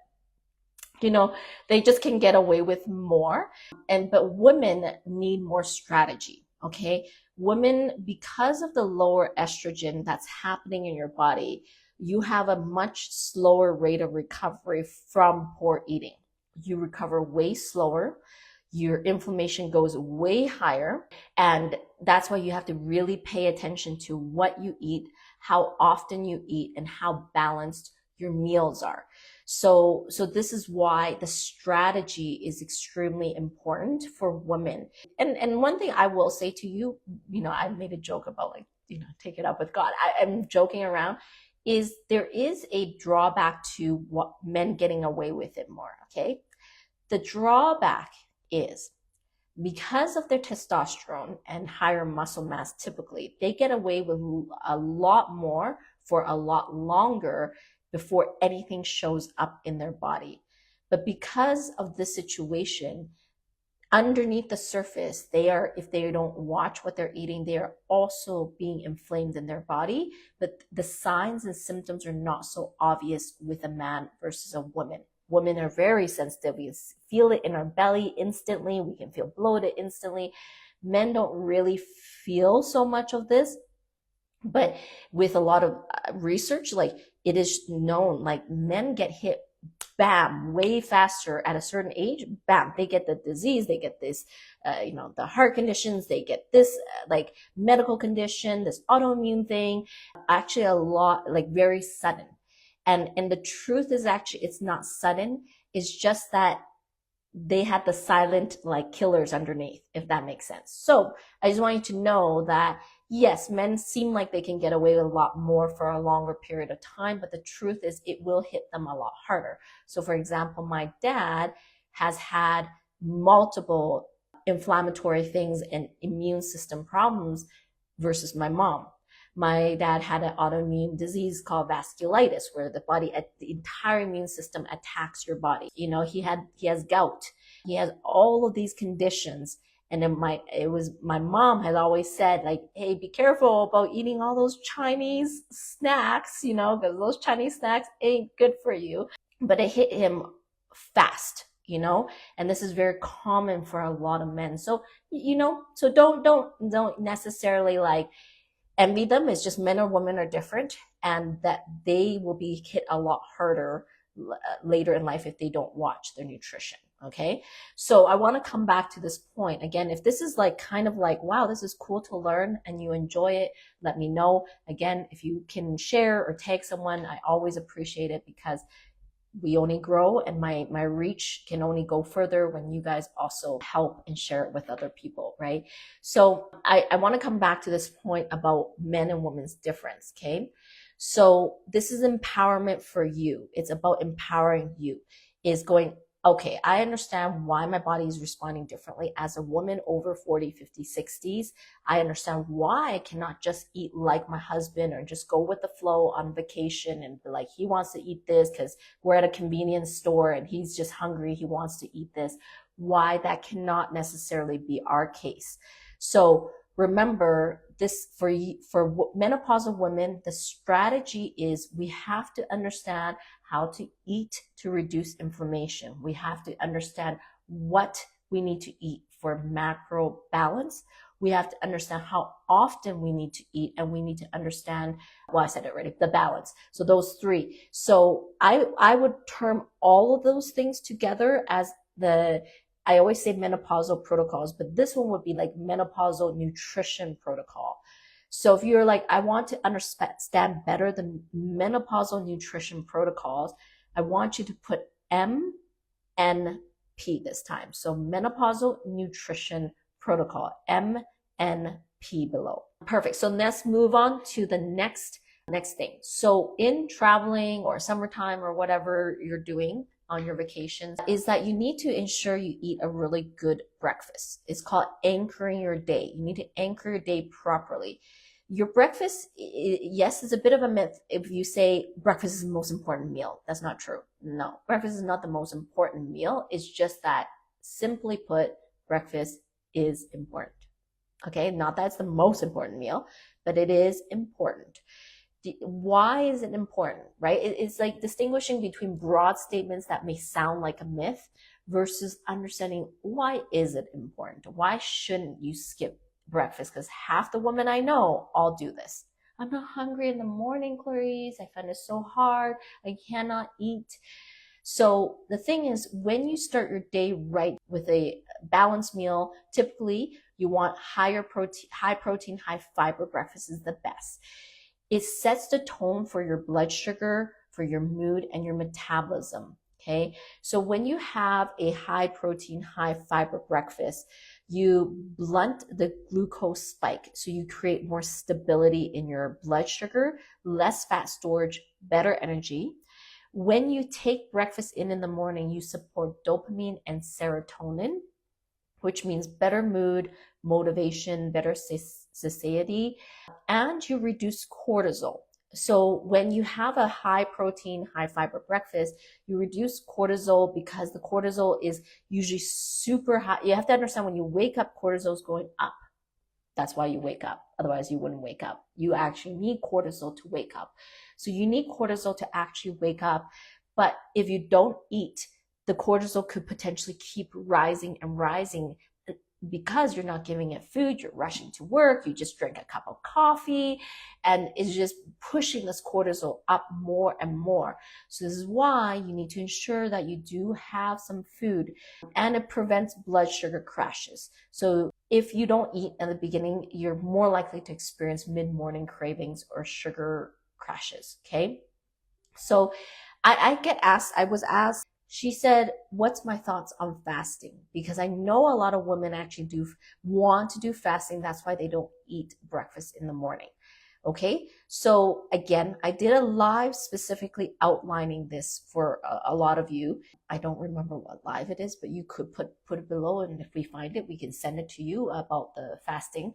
they just can get away with more. But women need more strategy. Okay. Women, because of the lower estrogen that's happening in your body, you have a much slower rate of recovery from poor eating. You recover way slower. Your inflammation goes way higher. And that's why you have to really pay attention to what you eat, how often you eat, and how balanced your meals are. So this is why the strategy is extremely important for women. And one thing I will say to you, I made a joke about like, take it up with God. I'm joking around. Is there is a drawback to what men getting away with it more, okay? The drawback is because of their testosterone and higher muscle mass, typically, they get away with a lot more for a lot longer before anything shows up in their body. But because of this situation, underneath the surface, if they don't watch what they're eating, they are also being inflamed in their body. But the signs and symptoms are not so obvious with a man versus a woman. Women are very sensitive. We feel it in our belly instantly. We can feel bloated instantly. Men don't really feel so much of this. But with a lot of research, like it is known, like men get hit, bam, way faster at a certain age, bam, they get the disease, they get this, the heart conditions, they get this like medical condition, this autoimmune thing, actually a lot, like very sudden. And the truth is actually, it's not sudden. It's just that they had the silent like killers underneath, if that makes sense. So I just want you to know that yes, men seem like they can get away with a lot more for a longer period of time, but the truth is it will hit them a lot harder. So for example, my dad has had multiple inflammatory things and immune system problems versus my mom. My dad had an autoimmune disease called vasculitis, where the entire immune system attacks your body. He has gout. He has all of these conditions. And then my mom has always said, like, hey, be careful about eating all those Chinese snacks, because those Chinese snacks ain't good for you. But it hit him fast, and this is very common for a lot of men. So, so don't necessarily like envy them. It's just men or women are different, and that they will be hit a lot harder later in life if they don't watch their nutrition. Okay. So I want to come back to this point again. If this is like kind of like, wow, this is cool to learn and you enjoy it, let me know. Again, if you can share or tag someone, I always appreciate it, because we only grow, and my reach can only go further when you guys also help and share it with other people, right? So I want to come back to this point about men and women's difference, okay? So this is empowerment for you. It's about empowering you. Is going, okay, I understand why my body is responding differently. As a woman over 40, 50, 60s, I understand why I cannot just eat like my husband or just go with the flow on vacation and be like, he wants to eat this because we're at a convenience store and he's just hungry, he wants to eat this. Why that cannot necessarily be our case. So remember this, for menopausal women, the strategy is we have to understand how to eat to reduce inflammation. We have to understand what we need to eat for macro balance, we have to understand how often we need to eat, and we need to understand, well, I said it already, the balance. So those three. So I would term all of those things together as I always say menopausal protocols, but this one would be like menopausal nutrition protocol. So if you're like, I want to understand better the menopausal nutrition protocols, I want you to put MNP this time. So menopausal nutrition protocol, MNP below. Perfect. So let's move on to the next thing. So in traveling or summertime or whatever you're doing on your vacations, is that you need to ensure you eat a really good breakfast. It's called anchoring your day. You need to anchor your day properly. Your breakfast, yes, is a bit of a myth if you say breakfast is the most important meal. That's not true. No, breakfast is not the most important meal. It's just that, simply put, breakfast is important. Okay, not that it's the most important meal, but it is important. Why is it important, right? It's like distinguishing between broad statements that may sound like a myth versus understanding, why is it important? Why shouldn't you skip breakfast? Because half the women I know all do this. I'm not hungry in the morning, Clarice. I find it so hard. I cannot eat. So the thing is, when you start your day right with a balanced meal, typically you want high protein, high fiber breakfast is the best. It sets the tone for your blood sugar, for your mood, and your metabolism. Okay. So when you have a high protein, high fiber breakfast, you blunt the glucose spike. So you create more stability in your blood sugar, less fat storage, better energy. When you take breakfast in the morning, you support dopamine and serotonin, which means better mood, motivation, better satiety, and you reduce cortisol. So when you have a high protein, high fiber breakfast, you reduce cortisol because the cortisol is usually super high. You have to understand, when you wake up, cortisol is going up. That's why you wake up. Otherwise, you wouldn't wake up. You actually need cortisol to wake up. So you need cortisol to actually wake up. But if you don't eat, the cortisol could potentially keep rising and rising because you're not giving it food. You're rushing to work. You just drink a cup of coffee, and it's just pushing this cortisol up more and more. So this is why you need to ensure that you do have some food, and it prevents blood sugar crashes. So if you don't eat in the beginning, you're more likely to experience mid-morning cravings or sugar crashes. Okay. So I was asked, she said, what's my thoughts on fasting? Because I know a lot of women actually want to do fasting. That's why they don't eat breakfast in the morning. Okay. So again, I did a live specifically outlining this for a lot of you. I don't remember what live it is, but you could put it below. And if we find it, we can send it to you about the fasting.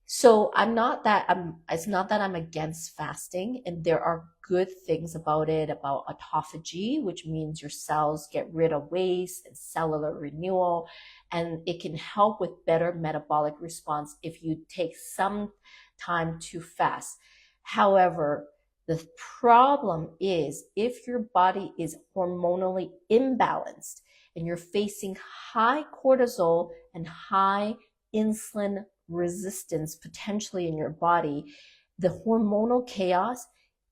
So it's not that I'm against fasting, and there are good things about it, about autophagy, which means your cells get rid of waste and cellular renewal, and it can help with better metabolic response if you take some time to fast. However, the problem is, if your body is hormonally imbalanced and you're facing high cortisol and high insulin resistance potentially in your body, the hormonal chaos,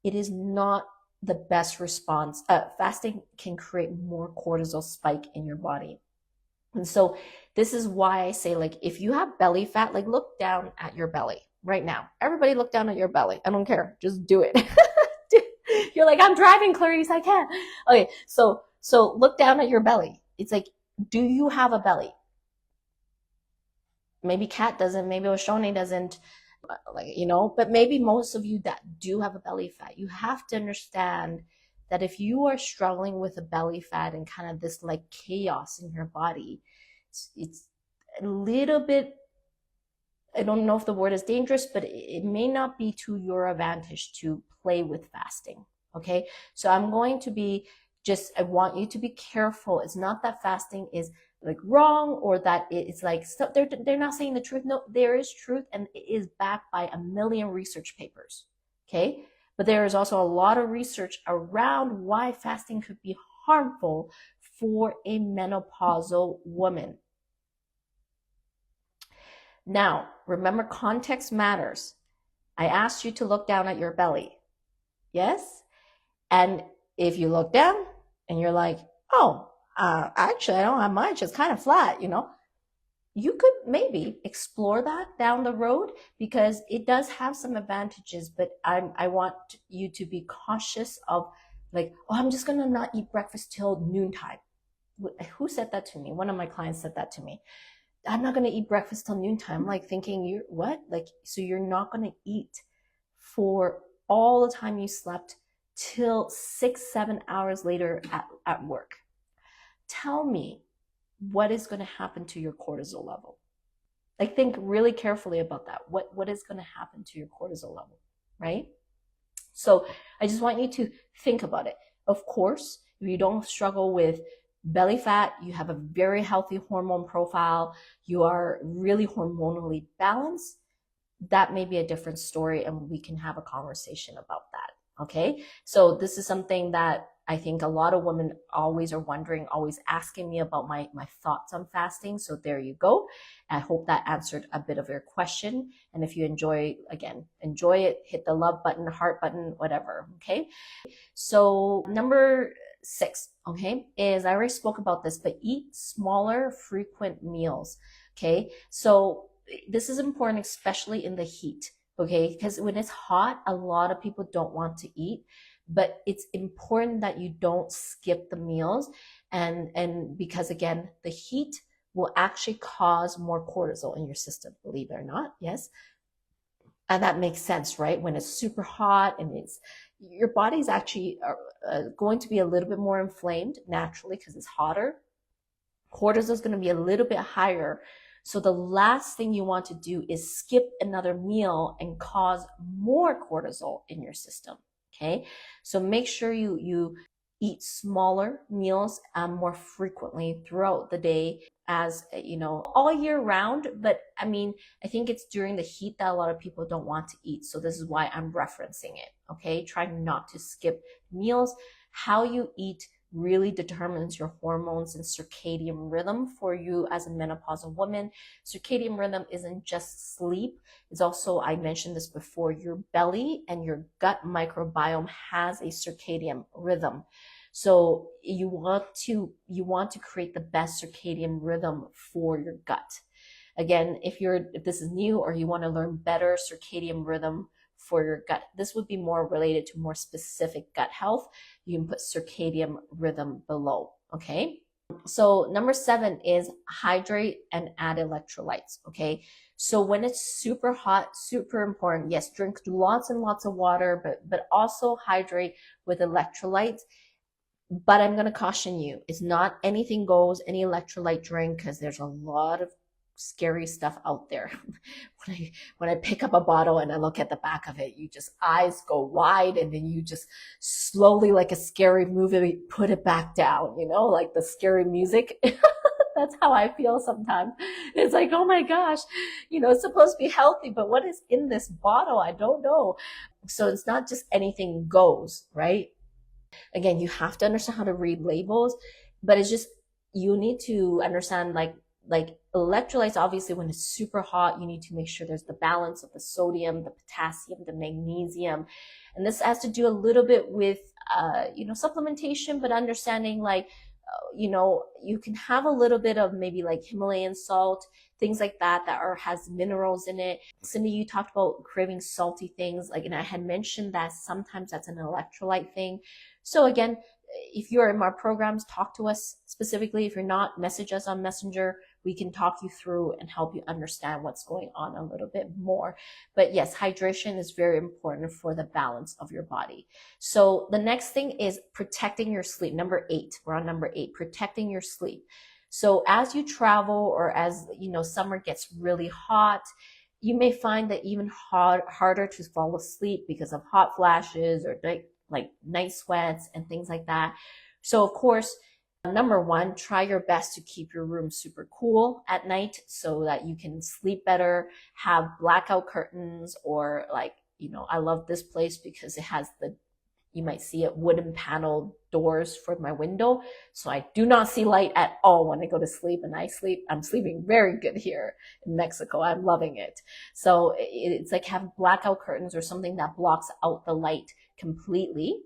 it is not the best response. Fasting can create more cortisol spike in your body. And so this is why I say, like, if you have belly fat, like, look down at your belly right now. Everybody look down at your belly. I don't care. Just do it. You're like, I'm driving, Clarice, I can't. Okay, so look down at your belly. It's like, do you have a belly? Maybe Kat doesn't, maybe Oshoni doesn't, but maybe most of you that do have a belly fat, you have to understand that if you are struggling with a belly fat and kind of this like chaos in your body, it's a little bit, I don't know if the word is dangerous, but it may not be to your advantage to play with fasting. Okay. So I want you to be careful. It's not that fasting is like wrong, or that it's like, they're not saying the truth. No, there is truth, and it is backed by a million research papers. Okay. But there is also a lot of research around why fasting could be harmful for a menopausal woman. Now, remember, context matters. I asked you to look down at your belly. Yes? And if you look down and you're like, oh, actually, I don't have much. It's kind of flat, you could maybe explore that down the road because it does have some advantages, but I want you to be cautious of like, oh, I'm just going to not eat breakfast till noontime. Who said that to me? One of my clients said that to me. I'm not going to eat breakfast till noontime. Like thinking, you're what? Like, so you're not going to eat for all the time you slept till 6-7 hours later at work. Tell me what is going to happen to your cortisol level. Like think really carefully about that. What is going to happen to your cortisol level, right? So I just want you to think about it. Of course, if you don't struggle with belly fat, you have a very healthy hormone profile, you are really hormonally balanced, that may be a different story and we can have a conversation about that. Okay. So this is something that I think a lot of women always are wondering, always asking me about my thoughts on fasting. So there you go. I hope that answered a bit of your question. And if you enjoy it, hit the love button, heart button, whatever. Okay. So number 6, okay, is I already spoke about this, but eat smaller, frequent meals. Okay. So this is important, especially in the heat. Okay. Because when it's hot, a lot of people don't want to eat, but it's important that you don't skip the meals. And because again, the heat will actually cause more cortisol in your system, believe it or not. Yes. And that makes sense, right? When it's super hot and your body's actually going to be a little bit more inflamed naturally because it's hotter. Cortisol is going to be a little bit higher. So the last thing you want to do is skip another meal and cause more cortisol in your system. Okay. So make sure you eat smaller meals more frequently throughout the day, as all year round. But I mean, I think it's during the heat that a lot of people don't want to eat. So this is why I'm referencing it. Okay. Try not to skip meals. How you eat really determines your hormones and circadian rhythm for you as a menopausal woman. Circadian rhythm isn't just sleep. It's also, I mentioned this before, your belly and your gut microbiome has a circadian rhythm. So you want to create the best circadian rhythm for your gut. Again, if this is new or you want to learn better circadian rhythm for your gut, this would be more related to more specific gut health. You can put circadian rhythm below. Okay. So number 7 is hydrate and add electrolytes. Okay. So when it's super hot, super important. Yes, drink lots and lots of water, but also hydrate with electrolytes. But I'm going to caution you, it's not anything goes, any electrolyte drink, because there's a lot of scary stuff out there. when I pick up a bottle and I look at the back of it, you just eyes go wide and then you just slowly, like a scary movie, put it back down, like the scary music. That's how I feel sometimes. It's like, oh my gosh, it's supposed to be healthy, but what is in this bottle? I don't know. So it's not just anything goes, right? Again, you have to understand how to read labels, but it's just, you need to understand like electrolytes, obviously when it's super hot, you need to make sure there's the balance of the sodium, the potassium, the magnesium. And this has to do a little bit with, supplementation, but understanding like, you can have a little bit of maybe like Himalayan salt, things like that has minerals in it. Cindy, you talked about craving salty things, and I had mentioned that sometimes that's an electrolyte thing. So again, if you're in our programs, talk to us specifically. If you're not, message us on Messenger. We can talk you through and help you understand what's going on a little bit more. But yes, hydration is very important for the balance of your body. So the next thing is protecting your sleep. Number 8, we're on number 8, protecting your sleep. So as you travel or as, summer gets really hot, you may find that even harder to fall asleep because of hot flashes or night sweats and things like that. So of course, number 1, try your best to keep your room super cool at night so that you can sleep better. Have blackout curtains, or I love this place because it has the you might see it, wooden panel doors for my window. So I do not see light at all when I go to sleep, and I'm sleeping very good here in Mexico. I'm loving it. So it's like have blackout curtains or something that blocks out the light completely.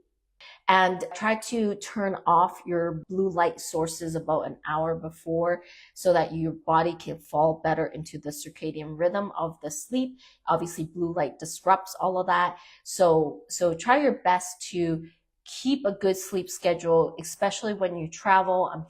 And try to turn off your blue light sources about an hour before so that your body can fall better into the circadian rhythm of the sleep. Obviously, blue light disrupts all of that. So try your best to keep a good sleep schedule, especially when you travel.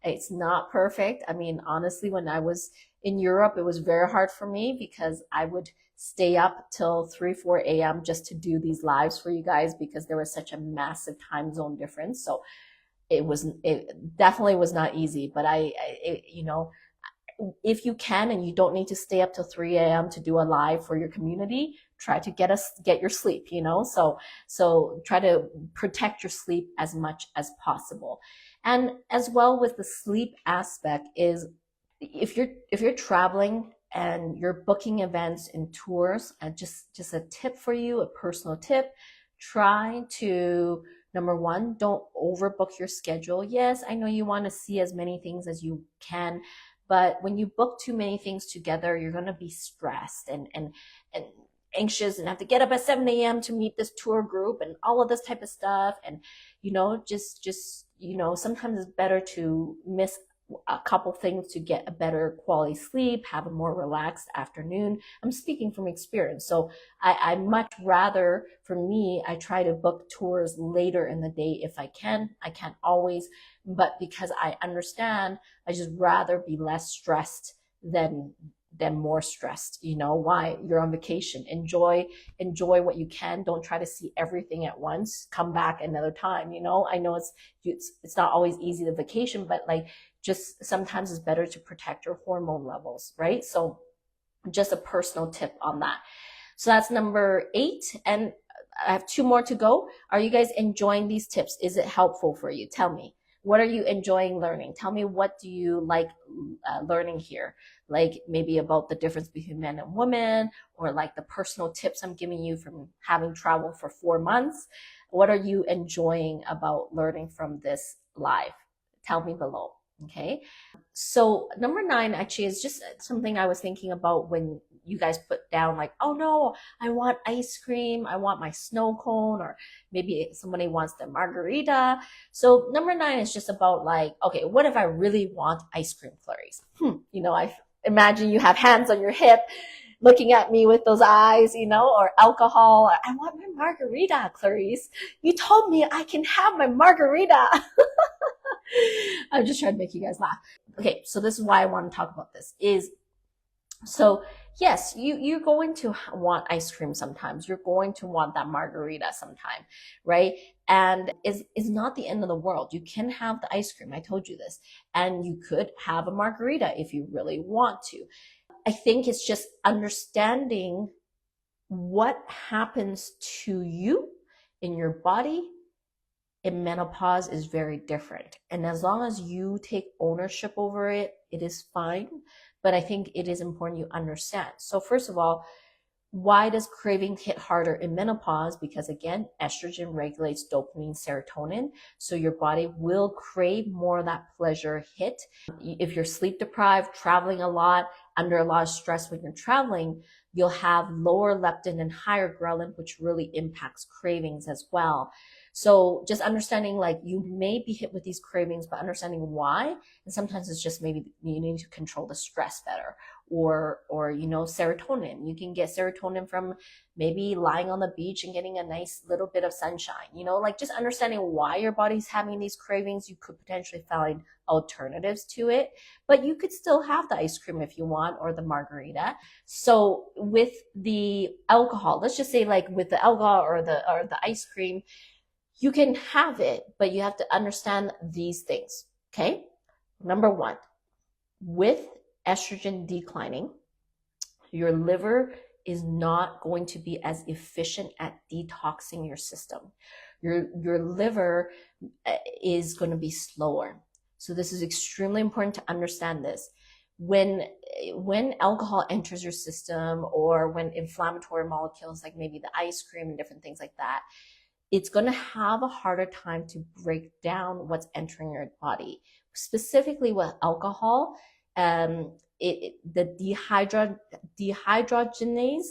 It's not perfect. I mean, honestly, when I was in Europe, it was very hard for me because I would stay up till 3, 4 a.m. just to do these lives for you guys because there was such a massive time zone difference. So it definitely was not easy, but if you can and you don't need to stay up till 3 a.m. to do a live for your community, try to get your sleep, so try to protect your sleep as much as possible. And as well with the sleep aspect is if you're traveling and you're booking events and tours, and just a tip for you, a personal tip, try to, number one, don't overbook your schedule. Yes, I know you want to see as many things as you can, but when you book too many things together, you're going to be stressed and anxious and have to get up at 7 a.m. to meet this tour group and all of this type of stuff. And, sometimes it's better to miss a couple things to get a better quality sleep, have a more relaxed afternoon. I'm speaking from experience. So I much rather, for me, I try to book tours later in the day if I can. I can't always, but because I understand, I just rather be less stressed than more stressed. Why? You're on vacation. Enjoy what you can. Don't try to see everything at once. Come back another time. I know it's not always easy the vacation, but like just sometimes it's better to protect your hormone levels, right? So just a personal tip on that. So that's number 8. And I have 2 more to go. Are you guys enjoying these tips? Is it helpful for you? Tell me. What are you enjoying learning? Tell me, what do you like learning here? Like maybe about the difference between men and women, or like the personal tips I'm giving you from having traveled for 4 months. What are you enjoying about learning from this live? Tell me below. Okay. So number 9 actually is just something I was thinking about when you guys put down like, oh no, I want ice cream, I want my snow cone, or maybe somebody wants the margarita. So number 9 is just about like, okay, what if I really want ice cream, Clarice? I imagine you have hands on your hip looking at me with those eyes, or alcohol. I want my margarita, Clarice. You told me I can have my margarita. I'm just trying to make you guys laugh. Okay, so this is why I want to talk about this is, so yes, you're going to want ice cream sometimes. You're going to want that margarita sometime, right? And is not the end of the world. You can have the ice cream. I told you this. And you could have a margarita if you really want to. I think it's just understanding what happens to you in your body in menopause is very different. And as long as you take ownership over it, it is fine. But I think it is important you understand. So first of all, why does craving hit harder in menopause? Because again, estrogen regulates dopamine, serotonin. So your body will crave more of that pleasure hit. If you're sleep deprived, traveling a lot, under a lot of stress when you're traveling, you'll have lower leptin and higher ghrelin, which really impacts cravings as well. So just understanding, like, you may be hit with these cravings, but understanding why. And sometimes it's just maybe you need to control the stress better, or serotonin. You can get serotonin from maybe lying on the beach and getting a nice little bit of sunshine, like just understanding why your body's having these cravings. You could potentially find alternatives to it, but you could still have the ice cream if you want, or the margarita. So with the alcohol, let's just say like with the alcohol or the ice cream, you can have it, but you have to understand these things. Okay. Number 1, with estrogen declining, your liver is not going to be as efficient at detoxing your system. Your liver is going to be slower. So this is extremely important to understand this. When alcohol enters your system, or when inflammatory molecules like maybe the ice cream and different things like that, it's going to have a harder time to break down what's entering your body. Specifically with alcohol, the dehydrogenase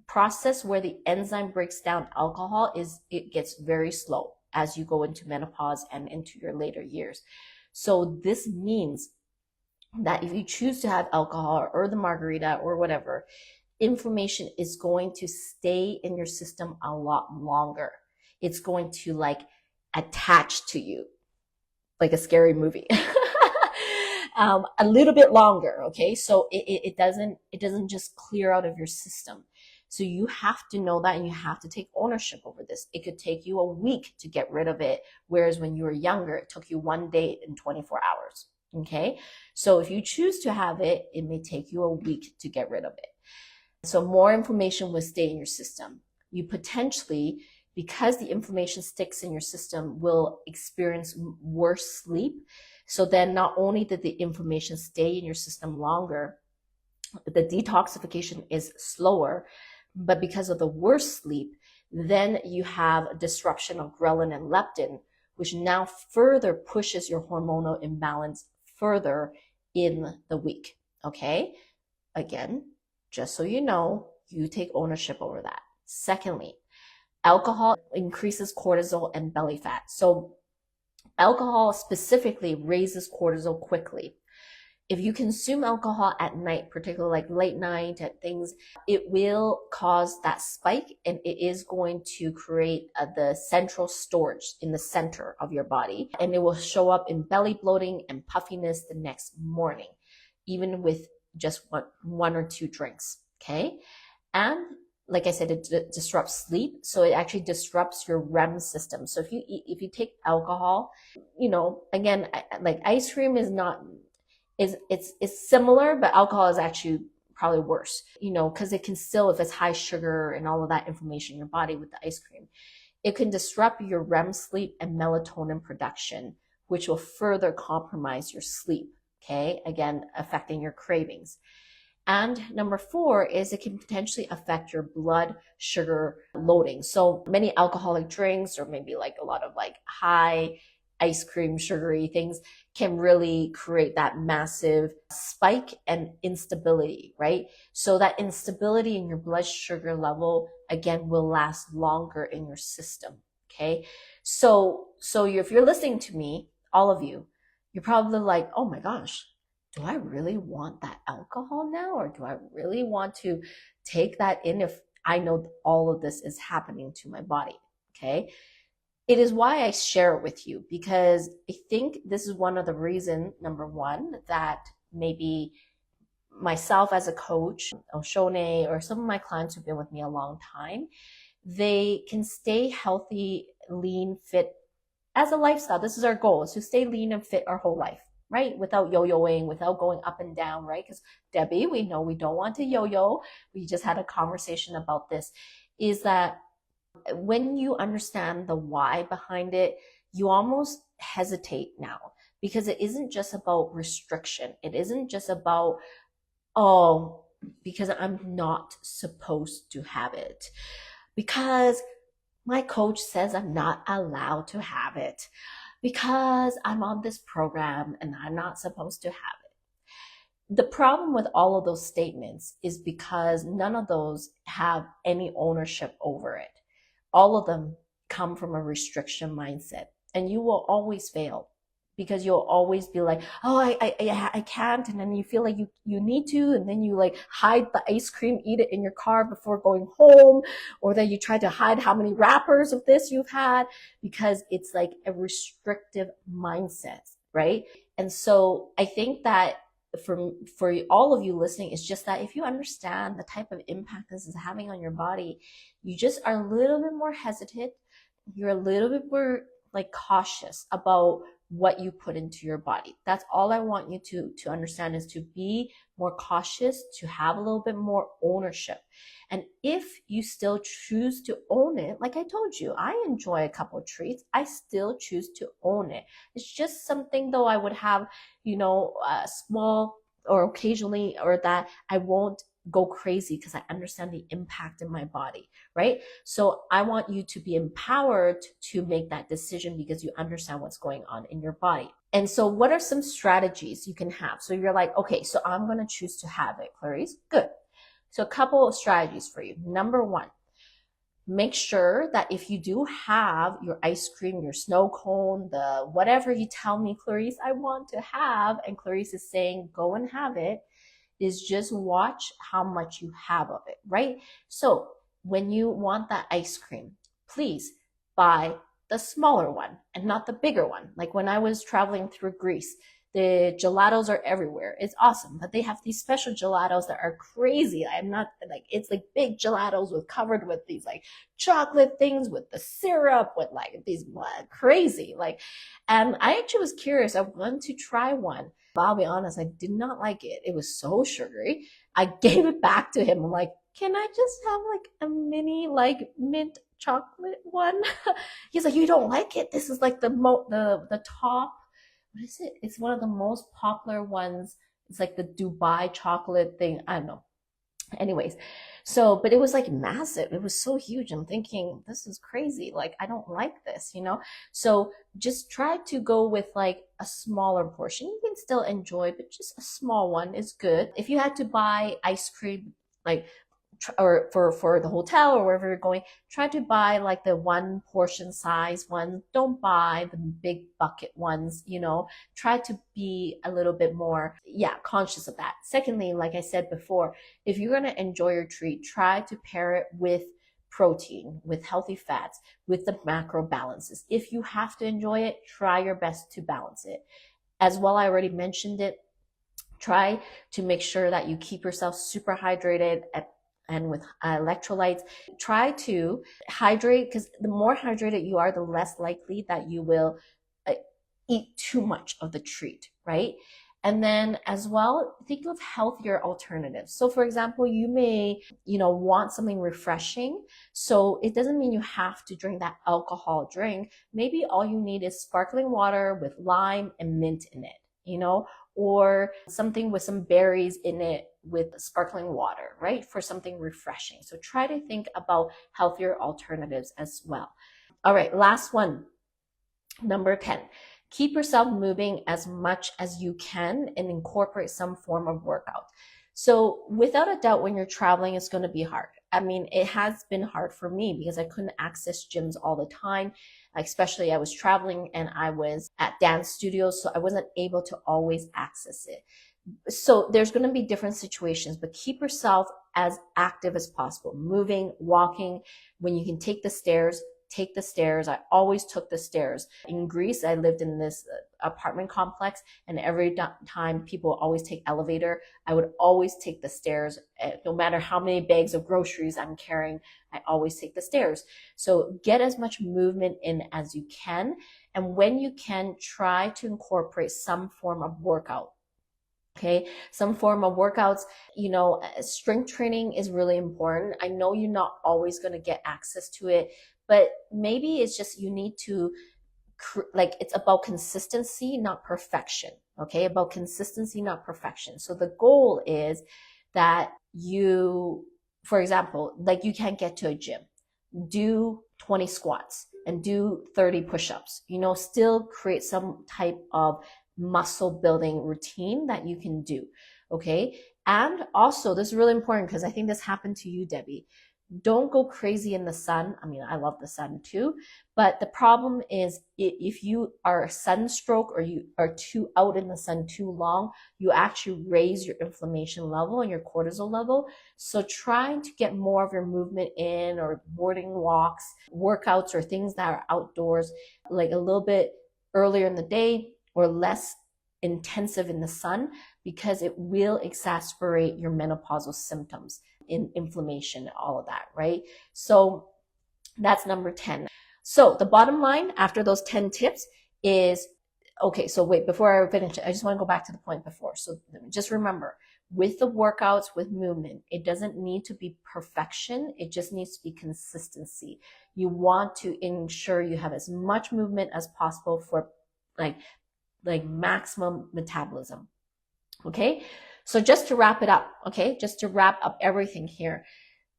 process where the enzyme breaks down alcohol it gets very slow as you go into menopause and into your later years. So this means that if you choose to have alcohol or the margarita or whatever, inflammation is going to stay in your system a lot longer. It's going to like attach to you like a scary movie. A little bit longer, okay? So it doesn't just clear out of your system. So you have to know that, and you have to take ownership over this. It could take you a week to get rid of it, whereas when you were younger, it took you 1 day and 24 hours, okay? So if you choose to have it, it may take you a week to get rid of it. So more inflammation will stay in your system. You potentially, because the inflammation sticks in your system, will experience worse sleep. So then not only did the inflammation stay in your system longer, the detoxification is slower, but because of the worse sleep, then you have disruption of ghrelin and leptin, which now further pushes your hormonal imbalance further in the week, okay? Again, just so you know, you take ownership over that. Secondly, alcohol increases cortisol and belly fat. So alcohol specifically raises cortisol quickly. If you consume alcohol at night, particularly like late night and things, it will cause that spike, and it is going to create the central storage in the center of your body. And it will show up in belly bloating and puffiness the next morning, even with just one or two drinks, okay? And like I said, it disrupts sleep. So it actually disrupts your REM system. So if you take alcohol, again, like ice cream is not, it's similar, but alcohol is actually probably worse, because it can still, if it's high sugar and all of that inflammation in your body with the ice cream, it can disrupt your REM sleep and melatonin production, which will further compromise your sleep, okay? Again, affecting your cravings. And number 4 is it can potentially affect your blood sugar loading. So many alcoholic drinks, or maybe like a lot of like high ice cream, sugary things, can really create that massive spike and instability, right? So that instability in your blood sugar level, again, will last longer in your system, okay? So if you're listening to me, all of you, you're probably like, oh my gosh, do I really want that alcohol now? Or do I really want to take that in if I know all of this is happening to my body? Okay. It is why I share it with you, because I think this is one of the reasons, number one, that maybe myself as a coach, Oshone, or some of my clients who've been with me a long time, they can stay healthy, lean, fit as a lifestyle. This is our goal, is to stay lean and fit our whole life, right? Without yo-yoing, without going up and down, right? Because Debbie, we know we don't want to yo-yo. We just had a conversation about this, is that when you understand the why behind it, you almost hesitate now, because it isn't just about restriction. It isn't just about, oh, because I'm not supposed to have it, because my coach says I'm not allowed to have it, because I'm on this program and I'm not supposed to have it. The problem with all of those statements is because none of those have any ownership over it. All of them come from a restriction mindset, and you will always fail, because you'll always be like, oh, I can't. And then you feel like you need to. And then you like hide the ice cream, eat it in your car before going home. Or then you try to hide how many wrappers of this you've had, because it's like a restrictive mindset, right? And so I think that for all of you listening, it's just that if you understand the type of impact this is having on your body, you just are a little bit more hesitant. You're a little bit more like cautious about what you put into your body. That's all I want you to understand, is to be more cautious, to have a little bit more ownership. And if you still choose to own it, like I told you, I enjoy a couple of treats. I still choose to own it. It's just something though I would have, small or occasionally, or that I won't go crazy because I understand the impact in my body, right? So I want you to be empowered to make that decision because you understand what's going on in your body. And so what are some strategies you can have? So you're like, okay, so I'm going to choose to have it, Clarice. Good. So a couple of strategies for you. Number one, make sure that if you do have your ice cream, your snow cone, the whatever you tell me, Clarice, I want to have, and Clarice is saying, go and have it, is just watch how much you have of it, right? So when you want that ice cream, please buy the smaller one and not the bigger one. Like when I was traveling through Greece, the gelatos are everywhere. It's awesome, but they have these special gelatos that are crazy. I'm not like, it's like big gelatos with covered with these like chocolate things with the syrup with like these crazy like, and I actually was curious. I wanted to try one. But I'll be honest, I did not like it. It was so sugary. I gave it back to him. I'm like, can I just have like a mini like mint chocolate one? He's like, you don't like it? This is like the top. What is it? It's one of the most popular ones. It's like the Dubai chocolate thing. I don't know. Anyways, so, but it was like massive. It was so huge. I'm thinking, this is crazy. Like, I don't like this, you know? So just try to go with like a smaller portion. You can still enjoy, but just a small one is good. If you had to buy ice cream, like, or for the hotel or wherever you're going, try to buy like the one portion size one. Don't buy the big bucket ones, you know. Try to be a little bit more, conscious of that. Secondly, like I said before, if you're going to enjoy your treat, try to pair it with protein, with healthy fats, with the macro balances. If you have to enjoy it, try your best to balance it. As well, I already mentioned it. Try to make sure that you keep yourself super hydrated and with electrolytes. Try to hydrate, because the more hydrated you are, the less likely that you will eat too much of the treat, right? And then as well, think of healthier alternatives. So for example, you may, want something refreshing. So it doesn't mean you have to drink that alcohol drink. Maybe all you need is sparkling water with lime and mint in it, or something with some berries in it with sparkling water, right? For something refreshing. So try to think about healthier alternatives as well. All right, last one, number 10. Keep yourself moving as much as you can and incorporate some form of workout. So without a doubt, when you're traveling, it's going to be hard. I mean, it has been hard for me because I couldn't access gyms all the time. Especially I was traveling and I was at dance studios, so I wasn't able to always access it. So there's going to be different situations, but keep yourself as active as possible, moving, walking. When you can take the stairs, take the stairs. I always took the stairs. In Greece, I lived in this apartment complex, and every time people always take elevator, I would always take the stairs. No matter how many bags of groceries I'm carrying, I always take the stairs. So get as much movement in as you can. And when you can, try to incorporate some form of workout. Okay, some form of workouts. Strength training is really important. I know you're not always going to get access to it, but maybe it's just you need to, it's about consistency, not perfection. Okay, about consistency, not perfection. So the goal is that you, for example, like you can't get to a gym, do 20 squats and do 30 push-ups, still create some type of muscle building routine that you can do. Okay. And also, this is really important because I think this happened to you, Debbie. Don't go crazy in the sun. I mean, I love the sun too, but the problem is if you are sunstroke or you are too out in the sun too long, you actually raise your inflammation level and your cortisol level. So trying to get more of your movement in, or morning walks, workouts, or things that are outdoors, like a little bit earlier in the day or less intensive in the sun, because it will exacerbate your menopausal symptoms in inflammation, all of that, right? So that's number 10. So the bottom line after those 10 tips is, okay, so wait, before I finish, I just want to go back to the point before. So just remember, with the workouts, with movement, it doesn't need to be perfection. It just needs to be consistency. You want to ensure you have as much movement as possible for like maximum metabolism. Okay, So just to wrap it up, okay, just to wrap up everything here,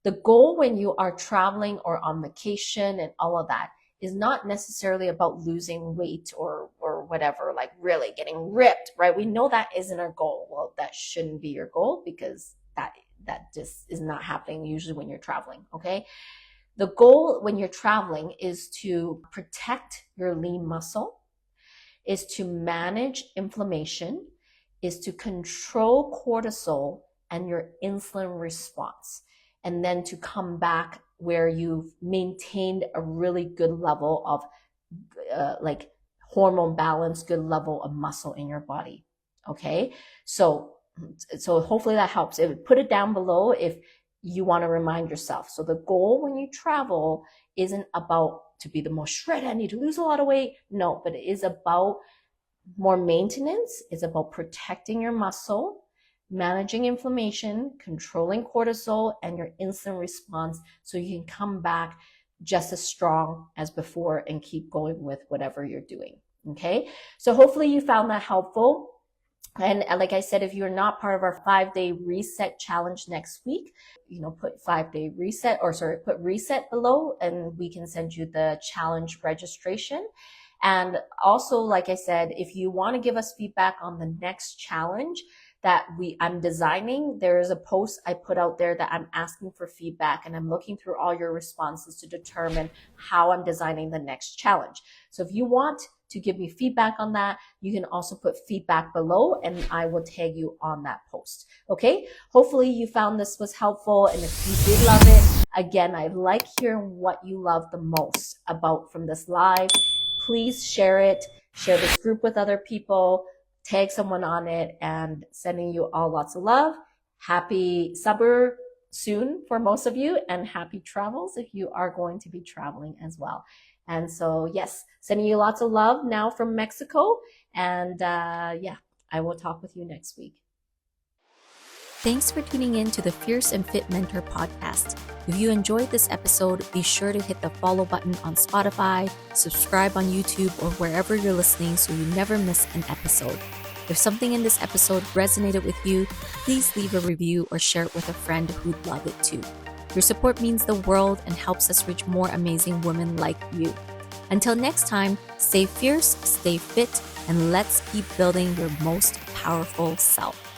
the goal when you are traveling or on vacation and all of that is not necessarily about losing weight or whatever, like really getting ripped, right? We know that isn't our goal. Well, that shouldn't be your goal because that just is not happening usually when you're traveling, okay? The goal when you're traveling is to protect your lean muscle, is to manage inflammation, is to control cortisol and your insulin response, and then to come back where you've maintained a really good level of like hormone balance, good level of muscle in your body. Okay, so hopefully that helps. Put it down below if you want to remind yourself. So the goal when you travel isn't about to be the most shredded, I need to lose a lot of weight. No, but it is about more maintenance. It's about protecting your muscle, managing inflammation, controlling cortisol and your insulin response so you can come back just as strong as before and keep going with whatever you're doing. Okay, so hopefully you found that helpful. And like I said, if you're not part of our 5-day reset challenge next week, put 5-day reset put reset below and we can send you the challenge registration. And also, like I said, if you want to give us feedback on the next challenge that I'm designing, there is a post I put out there that I'm asking for feedback and I'm looking through all your responses to determine how I'm designing the next challenge. So if you want to give me feedback on that, you can also put feedback below and I will tag you on that post. Okay, hopefully you found this was helpful, and if you did love it, again, I like hearing what you love the most about from this live. Please share it, share this group with other people, tag someone on it, and sending you all lots of love. Happy summer soon for most of you, and happy travels if you are going to be traveling as well. And so, yes, sending you lots of love now from Mexico. And yeah, I will talk with you next week. Thanks for tuning in to the Fierce and Fit Mentor podcast. If you enjoyed this episode, be sure to hit the follow button on Spotify, subscribe on YouTube, or wherever you're listening so you never miss an episode. If something in this episode resonated with you, please leave a review or share it with a friend who'd love it too. Your support means the world and helps us reach more amazing women like you. Until next time, stay fierce, stay fit, and let's keep building your most powerful self.